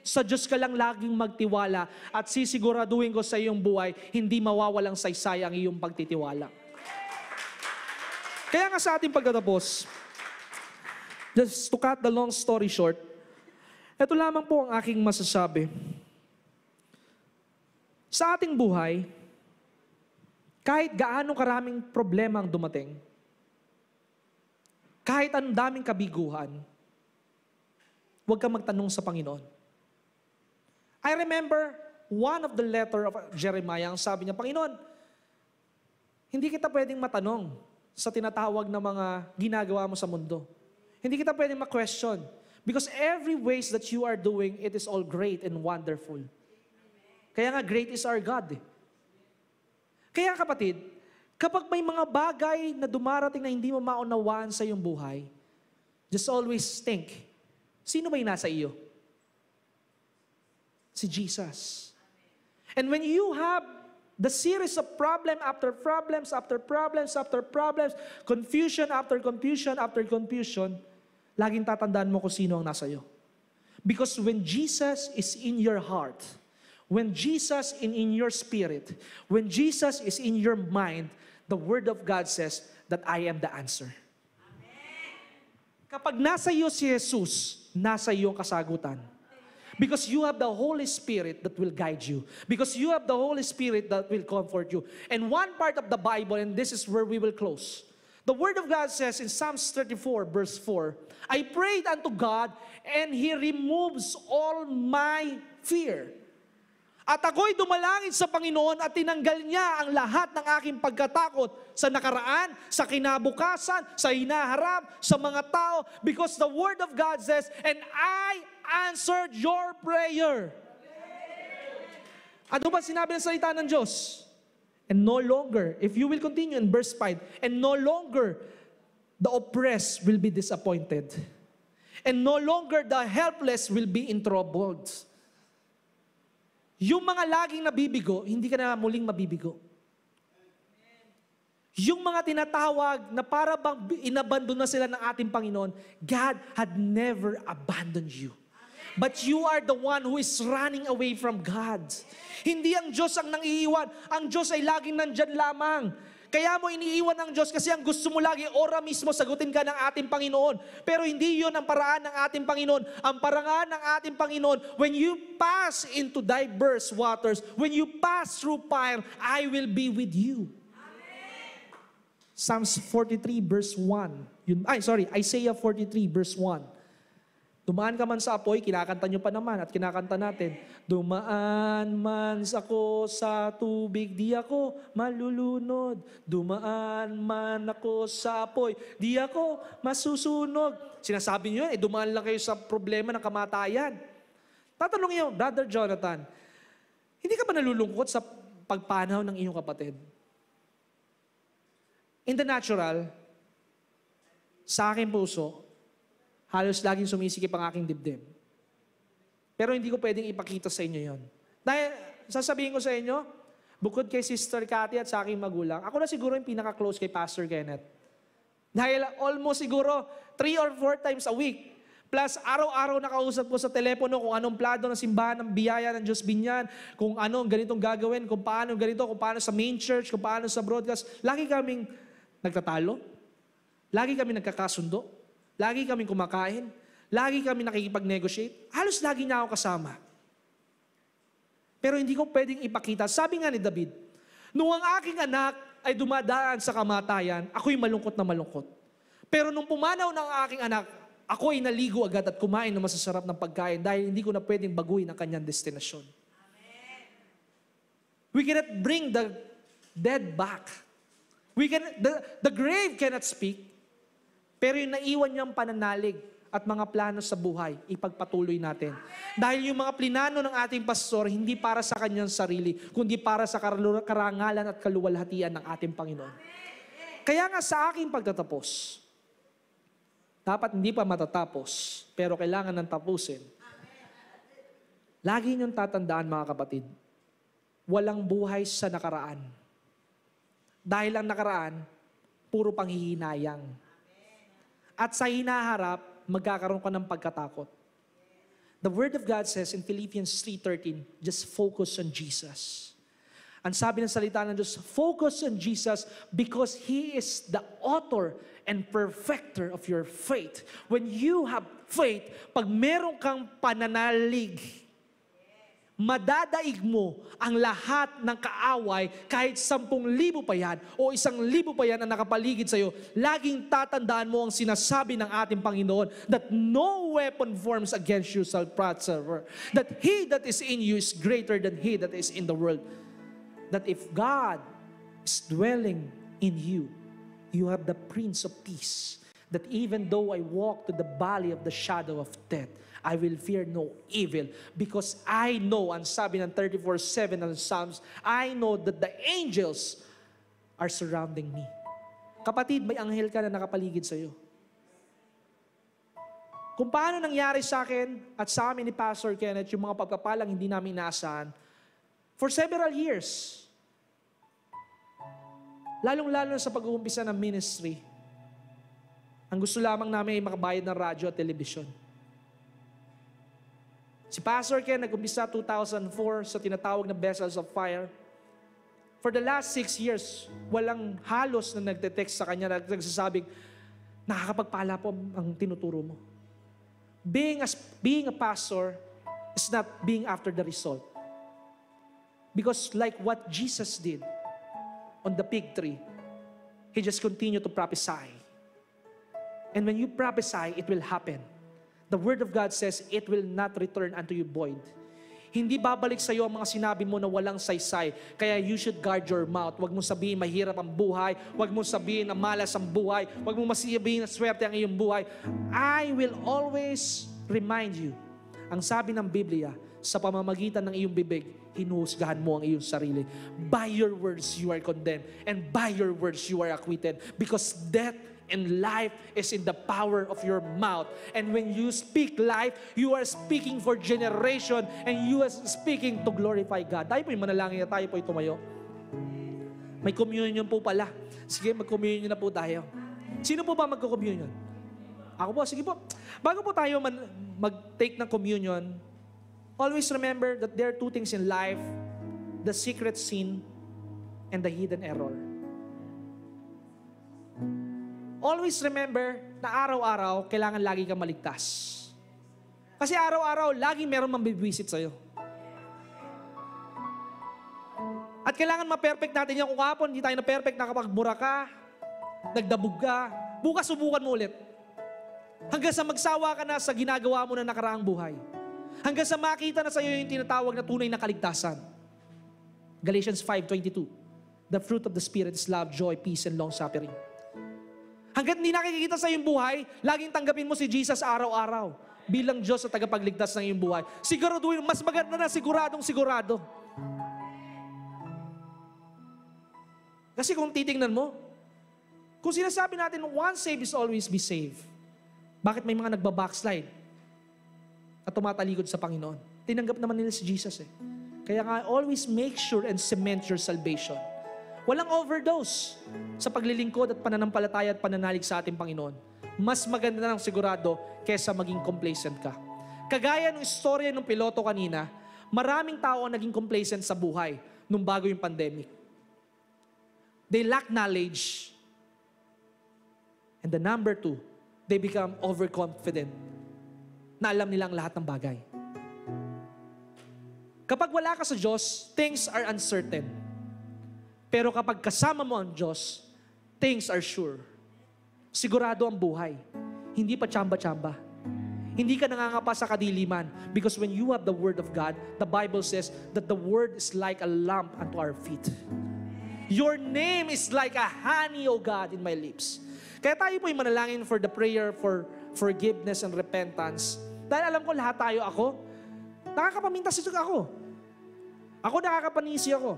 Sa Diyos ka lang laging magtiwala at sisiguraduhin ko sa iyong buhay, hindi mawawalang saysay ang iyong pagtitiwala. Kaya nga sa ating pagtatapos, just to cut the long story short, ito lamang po ang aking masasabi. Sa ating buhay, kahit gaano karaming problema ang dumating, kahit anong daming kabiguhan, huwag kang magtanong sa Panginoon. I remember one of the letter of Jeremiah, ang sabi niya, Panginoon, hindi kita pwedeng matanong sa tinatawag na mga ginagawa mo sa mundo. Hindi kita pwedeng ma-question. Because every ways that you are doing, it is all great and wonderful. Kaya nga, great is our God. Kaya kapatid, kapag may mga bagay na dumarating na hindi mo maunawaan sa iyong buhay, just always think, sino ba yung nasa iyo? Si Jesus. And when you have the series of problem after problems, after problems, after problems, confusion after confusion, after confusion, laging tatandaan mo kung sino ang nasa iyo. Because when Jesus is in your heart, when Jesus is in your spirit, when Jesus is in your mind, the Word of God says that I am the answer. Amen. Kapag nasa iyo si Jesus, nasa iyo ang kasagutan. Because you have the Holy Spirit that will guide you. Because you have the Holy Spirit that will comfort you. And one part of the Bible, and this is where we will close. The Word of God says in Psalms 34 verse 4, I prayed unto God and He removes all my fear. At ako'y dumalangin sa Panginoon at tinanggal niya ang lahat ng aking pagkatakot sa nakaraan, sa kinabukasan, sa hinaharap, sa mga tao. Because the Word of God says, and I answered your prayer. Ano ba sinabi ng salita ng Diyos? And no longer, if you will continue in verse 5, and no longer the oppressed will be disappointed. And no longer the helpless will be troubled. Yung mga laging nabibigo, hindi ka na muling mabibigo. Yung mga tinatawag na para bang inabandon na sila ng ating Panginoon, God had never abandoned you. But you are the one who is running away from God. Hindi ang Diyos ang nangiiwan. Ang Diyos ay laging nandyan lamang. Kaya mo iniiwan ng Diyos kasi ang gusto mo lagi, ora mismo sagutin ka ng ating Panginoon. Pero hindi yun ang paraan ng ating Panginoon. Ang paraan ng ating Panginoon, when you pass into diverse waters, when you pass through fire, I will be with you. Amen. Psalms 43 verse 1. Isaiah 43 verse 1. Dumaan ka man sa apoy, kinakanta nyo pa naman at kinakanta natin. Dumaan man ako sa tubig, di ako malulunod. Dumaan man ako sa apoy, di ako masusunog. Sinasabi nyo yan, dumaan lang kayo sa problema ng kamatayan. Tatanong nyo, Brother Jonathan, hindi ka ba nalulungkot sa pagpanaw ng iyong kapatid? In the natural, sa aking puso, halos laging sumisikip ang aking dibdib. Pero hindi ko pwedeng ipakita sa inyo yon. Dahil, sasabihin ko sa inyo, bukod kay Sister Cathy at sa aking magulang, ako na siguro yung pinaka-close kay Pastor Kenneth. Dahil almost siguro 3 or 4 times a week. Plus, araw-araw nakausap ko sa telepono kung anong plano ng simbahan, ng biyaya ng Diyos Binyan, kung anong ganitong gagawin, kung paano ganito, kung paano sa main church, kung paano sa broadcast. Lagi kaming nagtatalo. Lagi kaming nagkakasundo. Lagi kaming kumakain. Lagi kami nakikipag-negotiate. Halos lagi niya ako kasama. Pero hindi ko pwedeng ipakita. Sabi nga ni David, nung ang aking anak ay dumadaan sa kamatayan, ako'y malungkot na malungkot. Pero nung pumanaw ng aking anak, ako ay naligo agad at kumain ng masasarap ng pagkain dahil hindi ko na pwedeng baguhin ang kanyang destinasyon. We cannot bring the dead back. The grave cannot speak. Pero yung naiwan niyang pananalig at mga plano sa buhay, ipagpatuloy natin. Dahil yung mga plinano ng ating pastor, hindi para sa kanyang sarili, kundi para sa karangalan at kaluwalhatian ng ating Panginoon. Kaya nga sa aking pagtatapos, dapat hindi pa matatapos, pero kailangan nang tapusin. Lagi niyong tatandaan mga kapatid, walang buhay sa nakaraan. Dahil ang nakaraan, puro panghihinayang. At sa hinaharap, magkakaroon ka ng pagkatakot. The Word of God says in Philippians 3:13, just focus on Jesus. Ang sabi ng salita ng Diyos, focus on Jesus because He is the author and perfecter of your faith. When you have faith, pag meron kang pananalig, madadaig mo ang lahat ng kaaway kahit 10,000 pa yan o 1,000 pa yan ang nakapaligid sa'yo. Laging tatandaan mo ang sinasabi ng ating Panginoon that no weapon forms against you shall prosper. That He that is in you is greater than he that is in the world. That if God is dwelling in you, you have the Prince of Peace. That even though I walk to the valley of the shadow of death, I will fear no evil because I know, ang sabi ng 34:7 ng Psalms, I know that the angels are surrounding me. Kapatid, may anghel ka na nakapaligid sa iyo. Kung paano nangyari sa akin at sa amin ni Pastor Kenneth, yung mga pagpapalang hindi namin inaasahan, for several years, lalong-lalo sa pag-uumpisa ng ministry, ang gusto lamang namin ay makabayad ng radyo at telebisyon. Si Pastor Ken nag-umpisa 2004 sa tinatawag na Vessels of Fire. For the last 6 years, walang halos na nagte-text sa kanya na nagsasabing, nakakapagpala po ang tinuturo mo. Being a pastor is not being after the result. Because like what Jesus did on the fig tree, He just continued to prophesy. And when you prophesy, it will happen. The Word of God says, it will not return unto you void. Hindi babalik sa iyo ang mga sinabi mo na walang saysay. Kaya you should guard your mouth. Huwag mong sabihin mahirap ang buhay. Huwag mong sabihin na malas ang buhay. Huwag mong sabihin na swerte ang iyong buhay. I will always remind you. Ang sabi ng Biblia, sa pamamagitan ng iyong bibig, hinuhusgahan mo ang iyong sarili. By your words, you are condemned. And by your words, you are acquitted. Because death and life is in the power of your mouth. And when you speak life, you are speaking for generation and you are speaking to glorify God. Tayo po'y manalangin na tayo po'y tumayo. May communion po pala. Sige, mag-communion na po tayo. Sino po ba magko-communion? Ako po, sige po. Bago po tayo mag-take ng communion, always remember that there are two things in life, the secret sin and the hidden error. Always remember na araw-araw, kailangan lagi kang maligtas. Kasi araw-araw, lagi meron mambibwisit sa'yo. At kailangan ma-perfect natin yan. Kung kapon, hindi tayo na-perfect, nakapagbura ka, nagdabog ka, bukas subukan mo ulit. Hanggang sa magsawa ka na sa ginagawa mo na nakaraang buhay. Hanggang sa makita na sa'yo yung tinatawag na tunay na kaligtasan. Galatians 5:22. The fruit of the Spirit is love, joy, peace, and long-suffering. Hanggat hindi nakikita sa iyong buhay, laging tanggapin mo si Jesus araw-araw bilang Diyos sa tagapagligtas ng iyong buhay. Siguraduhin, mas maganda na siguradong sigurado. Kasi kung titingnan mo, kung sinasabi natin, once saved is always be saved, bakit may mga nagbabackslide at tumatalikod sa Panginoon? Tinanggap naman nila si Jesus eh. Kaya nga, always make sure and cement your salvation. Walang overdose sa paglilingkod at pananampalataya at pananalig sa ating Panginoon. Mas maganda ng sigurado kesa maging complacent ka. Kagaya ng istorya ng piloto kanina, maraming tao ang naging complacent sa buhay nung bago yung pandemic. They lack knowledge. And the number 2, they become overconfident na alam nilang lahat ng bagay. Kapag wala ka sa Diyos, things are uncertain. Pero kapag kasama mo ang Diyos, things are sure. Sigurado ang buhay. Hindi pa tsamba-tsamba. Hindi ka nangangapa sa kadiliman. Because when you have the Word of God, the Bible says that the Word is like a lamp unto our feet. Your name is like a honey, O God, in my lips. Kaya tayo po'y manalangin for the prayer for forgiveness and repentance. Dahil alam ko lahat tayo nakakapamintas ako. Nakakapanisi ako.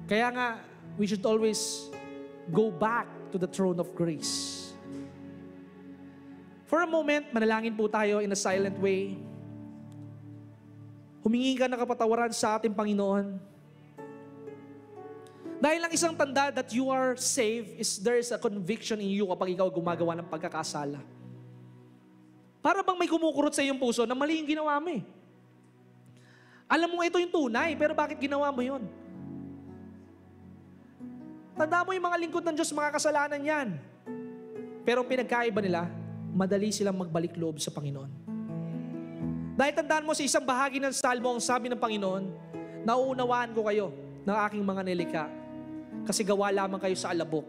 Kaya nga, we should always go back to the throne of grace. For a moment, manalangin po tayo in a silent way. Humingi ka ng kapatawaran sa ating Panginoon. Dahil ang isang tanda that you are saved is there is a conviction in you kapag ikaw gumagawa ng pagkakasala. Para bang may kumukurot sa iyong puso na mali yung ginawa mo eh. Alam mo ito yung tunay, pero bakit ginawa mo yun? Tanda mo yung mga lingkod ng Diyos, mga kasalanan yan. Pero ang pinagkaiba nila, madali silang magbalik loob sa Panginoon. Dahil tandaan mo sa isang bahagi ng salmo, ang sabi ng Panginoon, nauunawaan ko kayo ng aking mga nilikha kasi gawa lamang kayo sa alabok.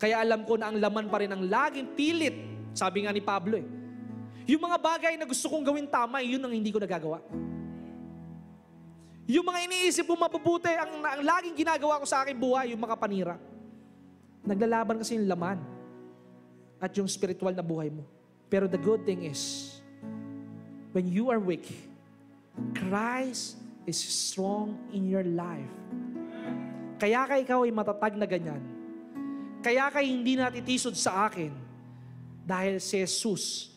Kaya alam ko na ang laman pa rin ang laging pilit, sabi nga ni Pablo eh. Yung mga bagay na gusto kong gawin tama, yun ang hindi ko nagagawa. Yung mga iniisip ko mabubuti, ang laging ginagawa ko sa aking buhay, yung makapanira. Naglalaban kasi yung laman at yung spiritual na buhay mo. Pero the good thing is, when you are weak, Christ is strong in your life. Kaya ka ikaw ay matatag na ganyan. Kaya ka hindi natitisod sa akin dahil si Jesus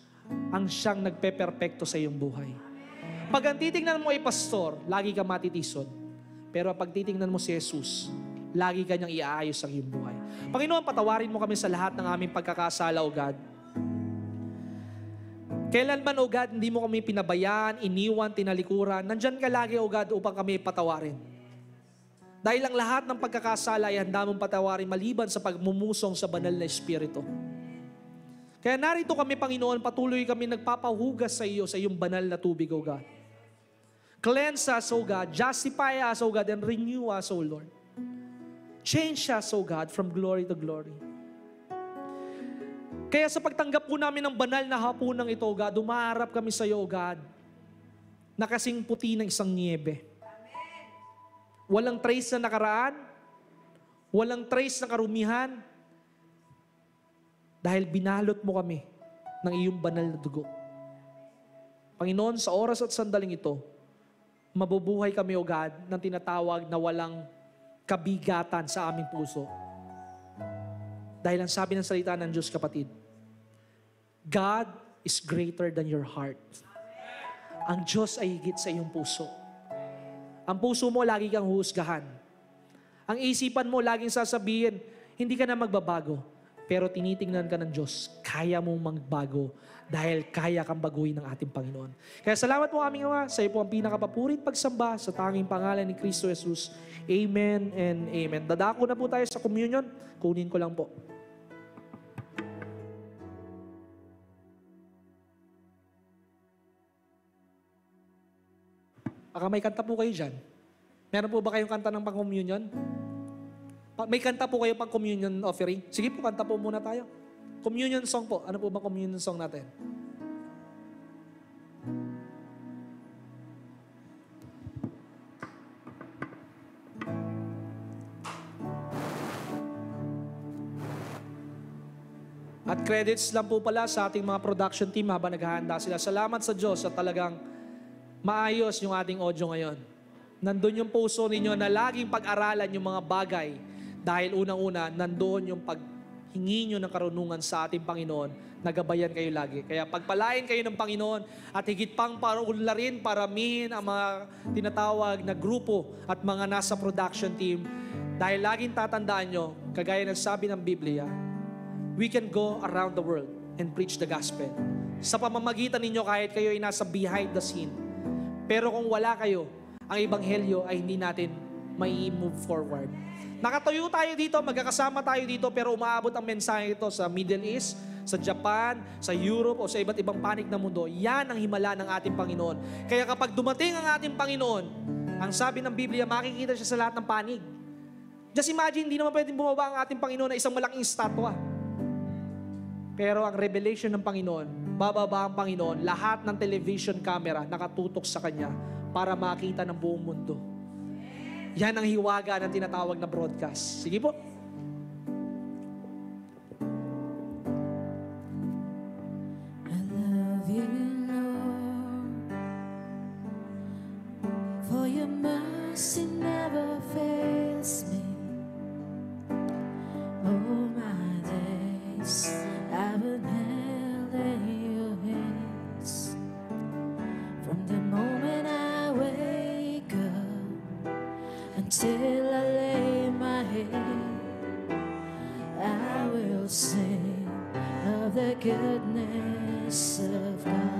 ang siyang nagpe-perpekto sa iyong buhay. Pag ang titingnan mo ay pastor, lagi ka matitisod. Pero pag titingnan mo si Jesus, lagi ka niyang iaayos ang iyong buhay. Panginoon, patawarin mo kami sa lahat ng aming pagkakasala, O God. Kailanman, O God, hindi mo kami pinabayaan, iniwan, tinalikuran. Nandyan ka lagi, O God, upang kami patawarin. Dahil ang lahat ng pagkakasala ay handa mong patawarin maliban sa pagmumusong sa banal na Espiritu. Kaya narito kami, Panginoon, patuloy kami nagpapahugas sa iyo, sa iyong banal na tubig, O God. Cleanse us, O God. Justify us, O God, and renew us, O Lord. Change us, O God, from glory to glory. Kaya sa pagtanggap po namin ng banal na hapunang ito, O God, umaharap kami sa iyo, O God, na kasing puti ng isang niebe. Walang trace na nakaraan, walang trace na karumihan, dahil binalot mo kami ng iyong banal na dugo. Panginoon, sa oras at sandaling ito, mabubuhay kami, O God, ng tinatawag na walang kabigatan sa aming puso. Dahil ang sabi ng salita ng Diyos, kapatid, God is greater than your heart. Ang Diyos ay higit sa iyong puso. Ang puso mo, lagi kang huhusgahan. Ang isipan mo, laging sasabihin, hindi ka na magbabago. Pero tinitingnan ka ng Diyos, kaya mong magbago dahil kaya kang baguhin ng ating Panginoon. Kaya salamat po aming Ama, sa iyo po ang pinakapapurit pagsamba sa tanging pangalan ni Kristo Jesus. Amen and amen. Dadako na po tayo sa communion. Kunin ko lang po. Baka may kanta po kayo dyan. Meron po ba kayong kanta ng pang-communion? May kanta po kayo pang communion offering? Sige po, kanta po muna tayo. Communion song po. Ano po ba communion song natin? At credits lang po pala sa ating mga production team habang naghahanda sila. Salamat sa Diyos at talagang maayos yung ating audio ngayon. Nandun yung puso ninyo na laging pag-aralan yung mga bagay. Dahil unang-una, nandoon yung paghingi nyo ng karunungan sa ating Panginoon, nagabayan kayo lagi. Kaya pagpalain kayo ng Panginoon at higit pang paunlarin, paramihin ang mga tinatawag na grupo at mga nasa production team. Dahil laging tatandaan nyo, kagaya ng sabi ng Biblia, we can go around the world and preach the gospel. Sa pamamagitan ninyo kahit kayo ay nasa behind the scene. Pero kung wala kayo, ang ebanghelyo ay hindi natin may move forward. Nakatayo tayo dito, magkakasama tayo dito, pero umaabot ang mensahe ito sa Middle East, sa Japan, sa Europe, o sa iba't ibang panig ng mundo. Yan ang himala ng ating Panginoon. Kaya kapag dumating ang ating Panginoon, Ang sabi ng Biblia, makikita siya sa lahat ng panig. Just imagine, hindi naman pwedeng bumaba ang ating Panginoon na isang malaking estatwa. Pero ang revelation ng Panginoon, bababa ang Panginoon, lahat ng television camera nakatutok sa Kanya para makita ng buong mundo. Yan ang hiwaga ng tinatawag na broadcast. Sige po. I love you, Lord, for your mercy never fails me. All my days I've been held in your hands. From the moment I wake up until I lay my head, I will sing of the goodness of God.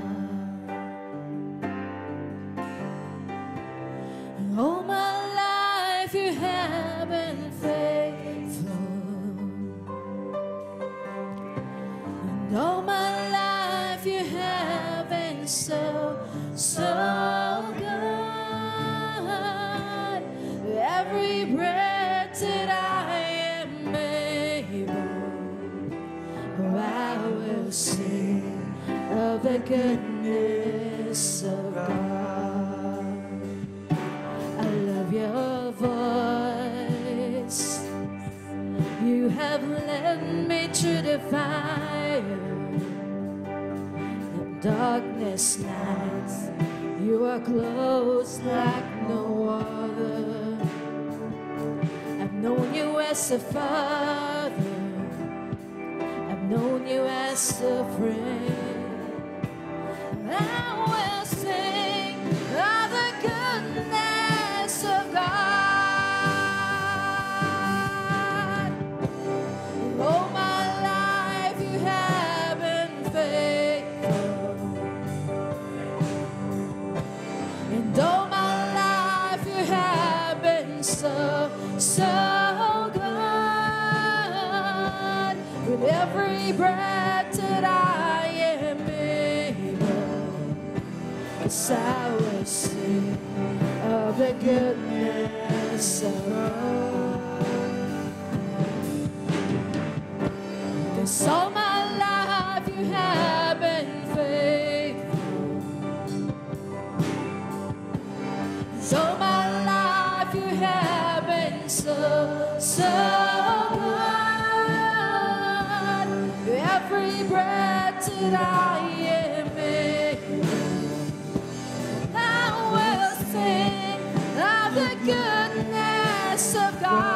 All my life you have been faithful, and all my life you have been so, so good. Every breath that I am able, I will sing of the goodness of God. I love your voice. You have led me through the fire, the darkness nights. You are close like no other. I've known you as a father, I've known you as a friend. I will sing of the goodness of God. All my life you have been faithful, and all my life you have been so, so good. With every breath that I am able, 'cause I will sing of the goodness of God. 'Cause all my life you have been faithful, 'cause all my life you have been so, so good. Every breath that I am able, I will sing of the goodness of God.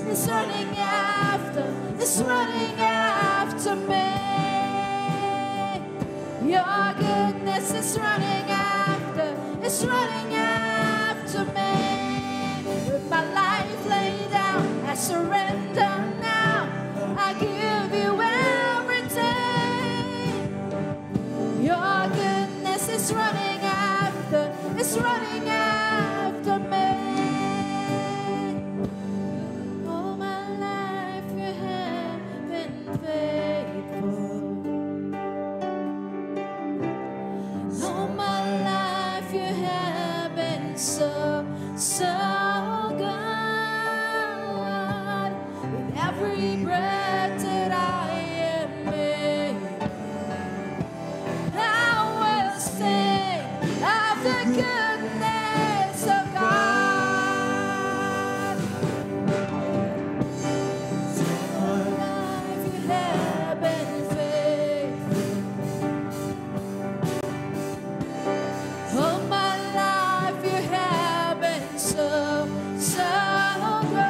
It's running after me. Your goodness is running after, it's running after me. With my life laid down, I surrender now. I give you everything. Your goodness is running after, it's running after me. All my life you have been faithful. All my life you have been so, so good. With every breath that I am able, I will sing of the goodness of God. All my life you have been faithful. All my life you have been so, so good.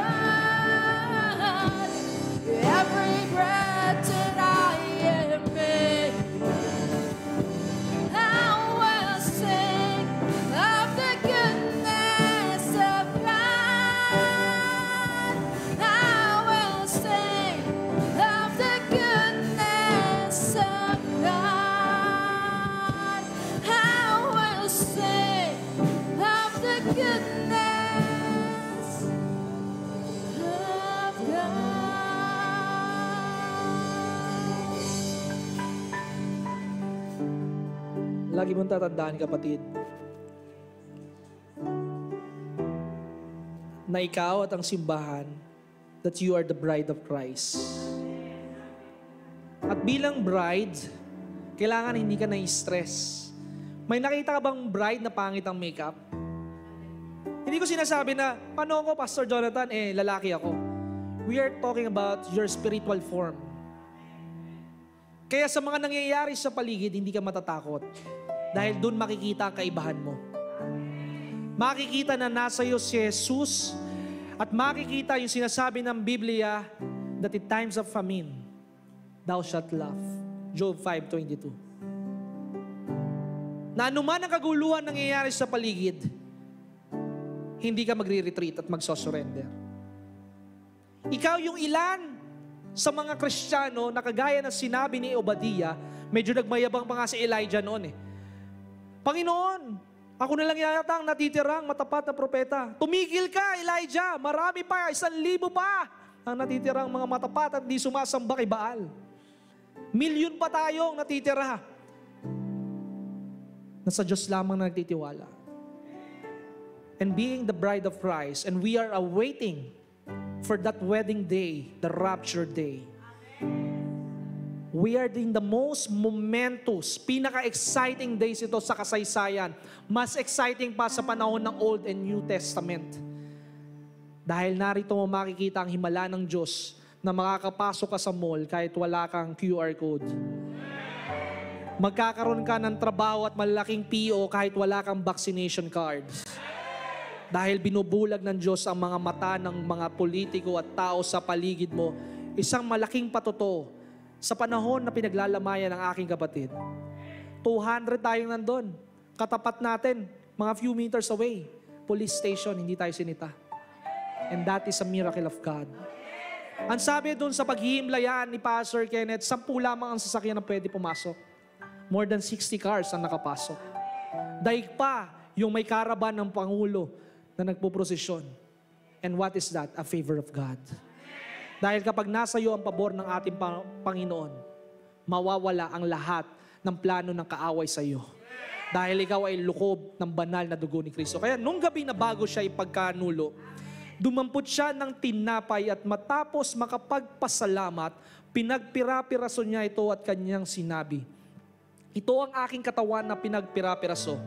Lagi mong tatandaan, kapatid, na ikaw at ang simbahan, that you are the bride of Christ. At bilang bride, kailangan hindi ka na-stress. May nakita ka bang bride na pangit ang makeup? Hindi ko sinasabi na, paano ako, Pastor Jonathan? Lalaki ako. We are talking about your spiritual form. Kaya sa mga nangyayari sa paligid, hindi ka matatakot. Dahil doon makikita ang kaibahan mo. Makikita na nasa iyo si Jesus at makikita yung sinasabi ng Biblia that in times of famine, thou shalt laugh. Job 5:22. Na anuman ang kaguluhan nangyayari sa paligid, hindi ka magre-retreat at magsosurrender. Ikaw yung ilan sa mga Kristiyano na kagaya ng sinabi ni Obadiah, medyo nagmayabang pa nga si Elijah noon Panginoon, ako na lang yata ang natitirang matapat na propeta. Tumigil ka, Elijah, marami pa, 1,000 pa ang natitirang mga matapat at di sumasamba kay Baal. 1,000,000 pa tayong natitira. Nasa Diyos lamang na nagtitiwala. And being the bride of Christ, and we are awaiting for that wedding day, the rapture day. We are in the most momentous, pinaka-exciting days ito sa kasaysayan. Mas exciting pa sa panahon ng Old and New Testament. Dahil narito mo makikita ang himala ng Diyos na makakapasok ka sa mall kahit wala kang QR code. Magkakaroon ka ng trabaho at malaking PO kahit wala kang vaccination card. Dahil binubulag ng Diyos ang mga mata ng mga politiko at tao sa paligid mo, isang malaking patotoo sa panahon na pinaglalamayan ng aking kapatid. 200 tayong nandun. Katapat natin, mga few meters away. Police station, hindi tayo sinita. And that is a miracle of God. Ang sabi doon sa paghihimlayan ni Pastor Kenneth, 10 lamang ang sasakyan na pwede pumasok. More than 60 cars ang nakapasok. Daig pa yung may karaban ng Pangulo na nagpuprosesyon. And what is that? A favor of God. Dahil kapag nasa iyo ang pabor ng ating Panginoon, mawawala ang lahat ng plano ng kaaway sa iyo. Dahil ikaw ay lukob ng banal na dugo ni Kristo. Kaya nung gabi na bago siya ipagkanulo, dumampot siya ng tinapay at matapos makapagpasalamat, pinagpira-piraso niya ito at kanyang sinabi, ito ang aking katawan na pinagpira-piraso.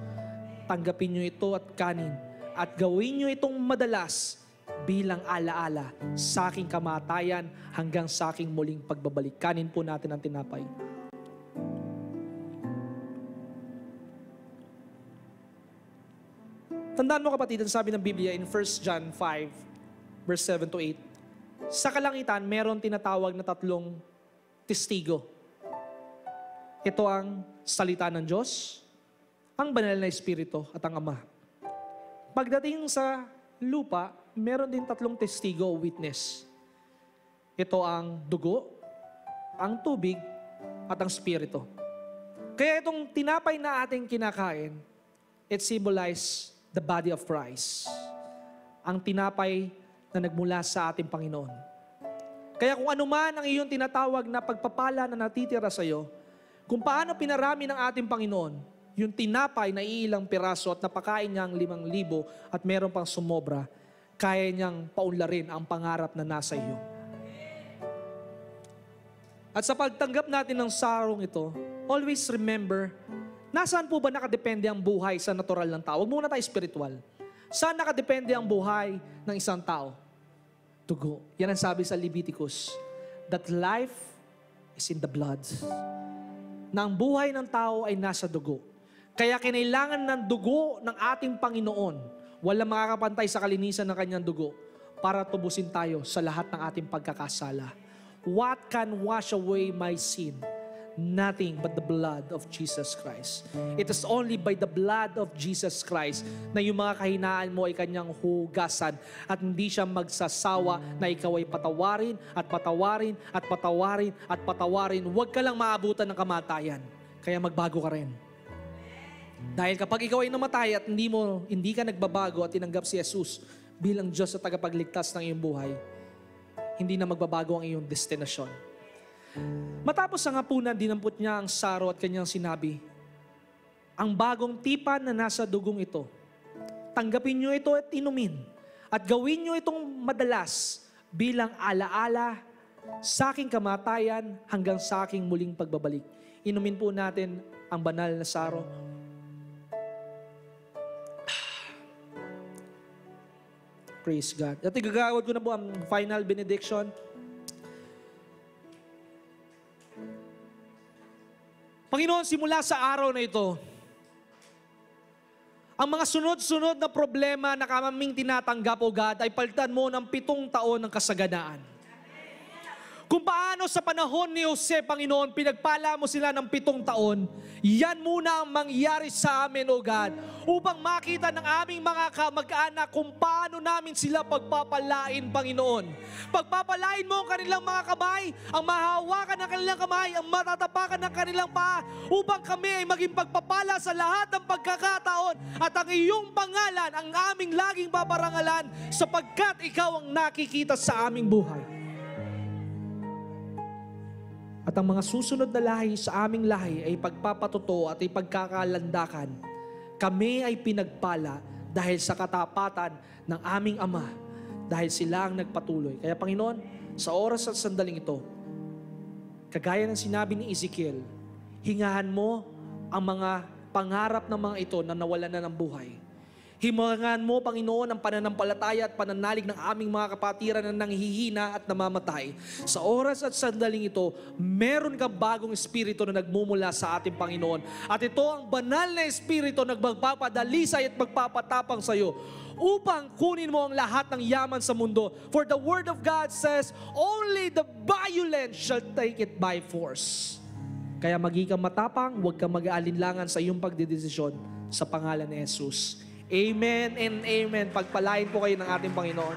Tanggapin niyo ito at kanin at gawin niyo itong madalas bilang alaala sa aking kamatayan hanggang sa aking muling pagbabalik. Kanin po natin ang tinapay. Tandaan mo kapatid, ang sabi ng Biblia in 1 John 5, verse 7 to 8, sa kalangitan, meron tinatawag na 3 testigo. Ito ang salita ng Diyos, ang banal na Espiritu at ang Ama. Pagdating sa lupa, meron din 3 testigo o witness. Ito ang dugo, ang tubig, at ang Espiritu. Kaya itong tinapay na ating kinakain, it symbolizes the body of Christ. Ang tinapay na nagmula sa ating Panginoon. Kaya kung ano man ang iyong tinatawag na pagpapala na natitira sa iyo, kung paano pinarami ng ating Panginoon, yung tinapay na iilang piraso at napakain niya ang 5,000 at meron pang sumobra, kaya niyang paunlarin ang pangarap na nasa iyo. At sa pagtanggap natin ng sarong ito, always remember, nasaan po ba nakadepende ang buhay sa natural ng tao? Huwag muna tayo spiritual. Saan nakadepende ang buhay ng isang tao? Dugo. Yan ang sabi sa Leviticus, that life is in the blood. Na ang buhay ng tao ay nasa dugo. Kaya kinailangan ng dugo ng ating Panginoon. Walang makakapantay sa kalinisan ng kanyang dugo para tubusin tayo sa lahat ng ating pagkakasala. What can wash away my sin? Nothing but the blood of Jesus Christ. It is only by the blood of Jesus Christ na yung mga kahinaan mo ay kanyang hugasan at hindi siya magsasawa na ikaw ay patawarin at patawarin at patawarin at patawarin. Huwag ka lang maabutan ng kamatayan. Kaya magbago ka rin. Dahil kapag ikaw ay namatay at hindi ka nagbabago at tinanggap si Jesus bilang Diyos at tagapagligtas ng iyong buhay, hindi na magbabago ang iyong destinasyon. Matapos ang hapunan, dinampot niya ang saro at kanyang sinabi, ang bagong tipan na nasa dugong ito. Tanggapin nyo ito at inumin. At gawin nyo itong madalas bilang alaala sa aking kamatayan hanggang sa aking muling pagbabalik. Inumin po natin ang banal na saro. Praise God. At igagawad ko na po ang final benediction. Panginoon, simula sa araw na ito, ang mga sunod-sunod na problema na kamaming tinatanggap, O God, ay palitan mo ng 7 taon ng kasaganaan. Kung paano sa panahon ni Jose, Panginoon, pinagpala mo sila ng 7 taon, yan muna ang mangyari sa amin, O God, upang makita ng aming mga kamag-anak kung paano namin sila pagpapalain, Panginoon. Pagpapalain mo ang kanilang mga kamay, ang mahahawakan ng kanilang kamay, ang matatapakan ng kanilang paa, upang kami ay maging pagpapala sa lahat ng pagkakataon at ang iyong pangalan ang aming laging paparangalan sapagkat ikaw ang nakikita sa aming buhay. At ang mga susunod na lahi sa aming lahi ay pagpapatotoo at ay pagkakalandakan. Kami ay pinagpala dahil sa katapatan ng aming Ama, dahil sila ang nagpatuloy. Kaya Panginoon, sa oras at sandaling ito, kagaya ng sinabi ni Ezekiel, hingahan mo ang mga pangarap ng mga ito na nawalan na ng buhay. Himangan mo, Panginoon, ang pananampalataya at pananalig ng aming mga kapatiran na nanghihina at namamatay. Sa oras at sandaling ito, meron kang bagong espiritu na nagmumula sa ating Panginoon. At ito ang banal na espiritu na magpapadalisay at magpapatapang sa iyo upang kunin mo ang lahat ng yaman sa mundo. For the word of God says, only the violent shall take it by force. Kaya maging kang matapang, huwag kang mag-aalinlangan sa iyong pagdedesisyon sa pangalan ni Jesus. Amen and amen. Pagpalain po kayo ng ating Panginoon.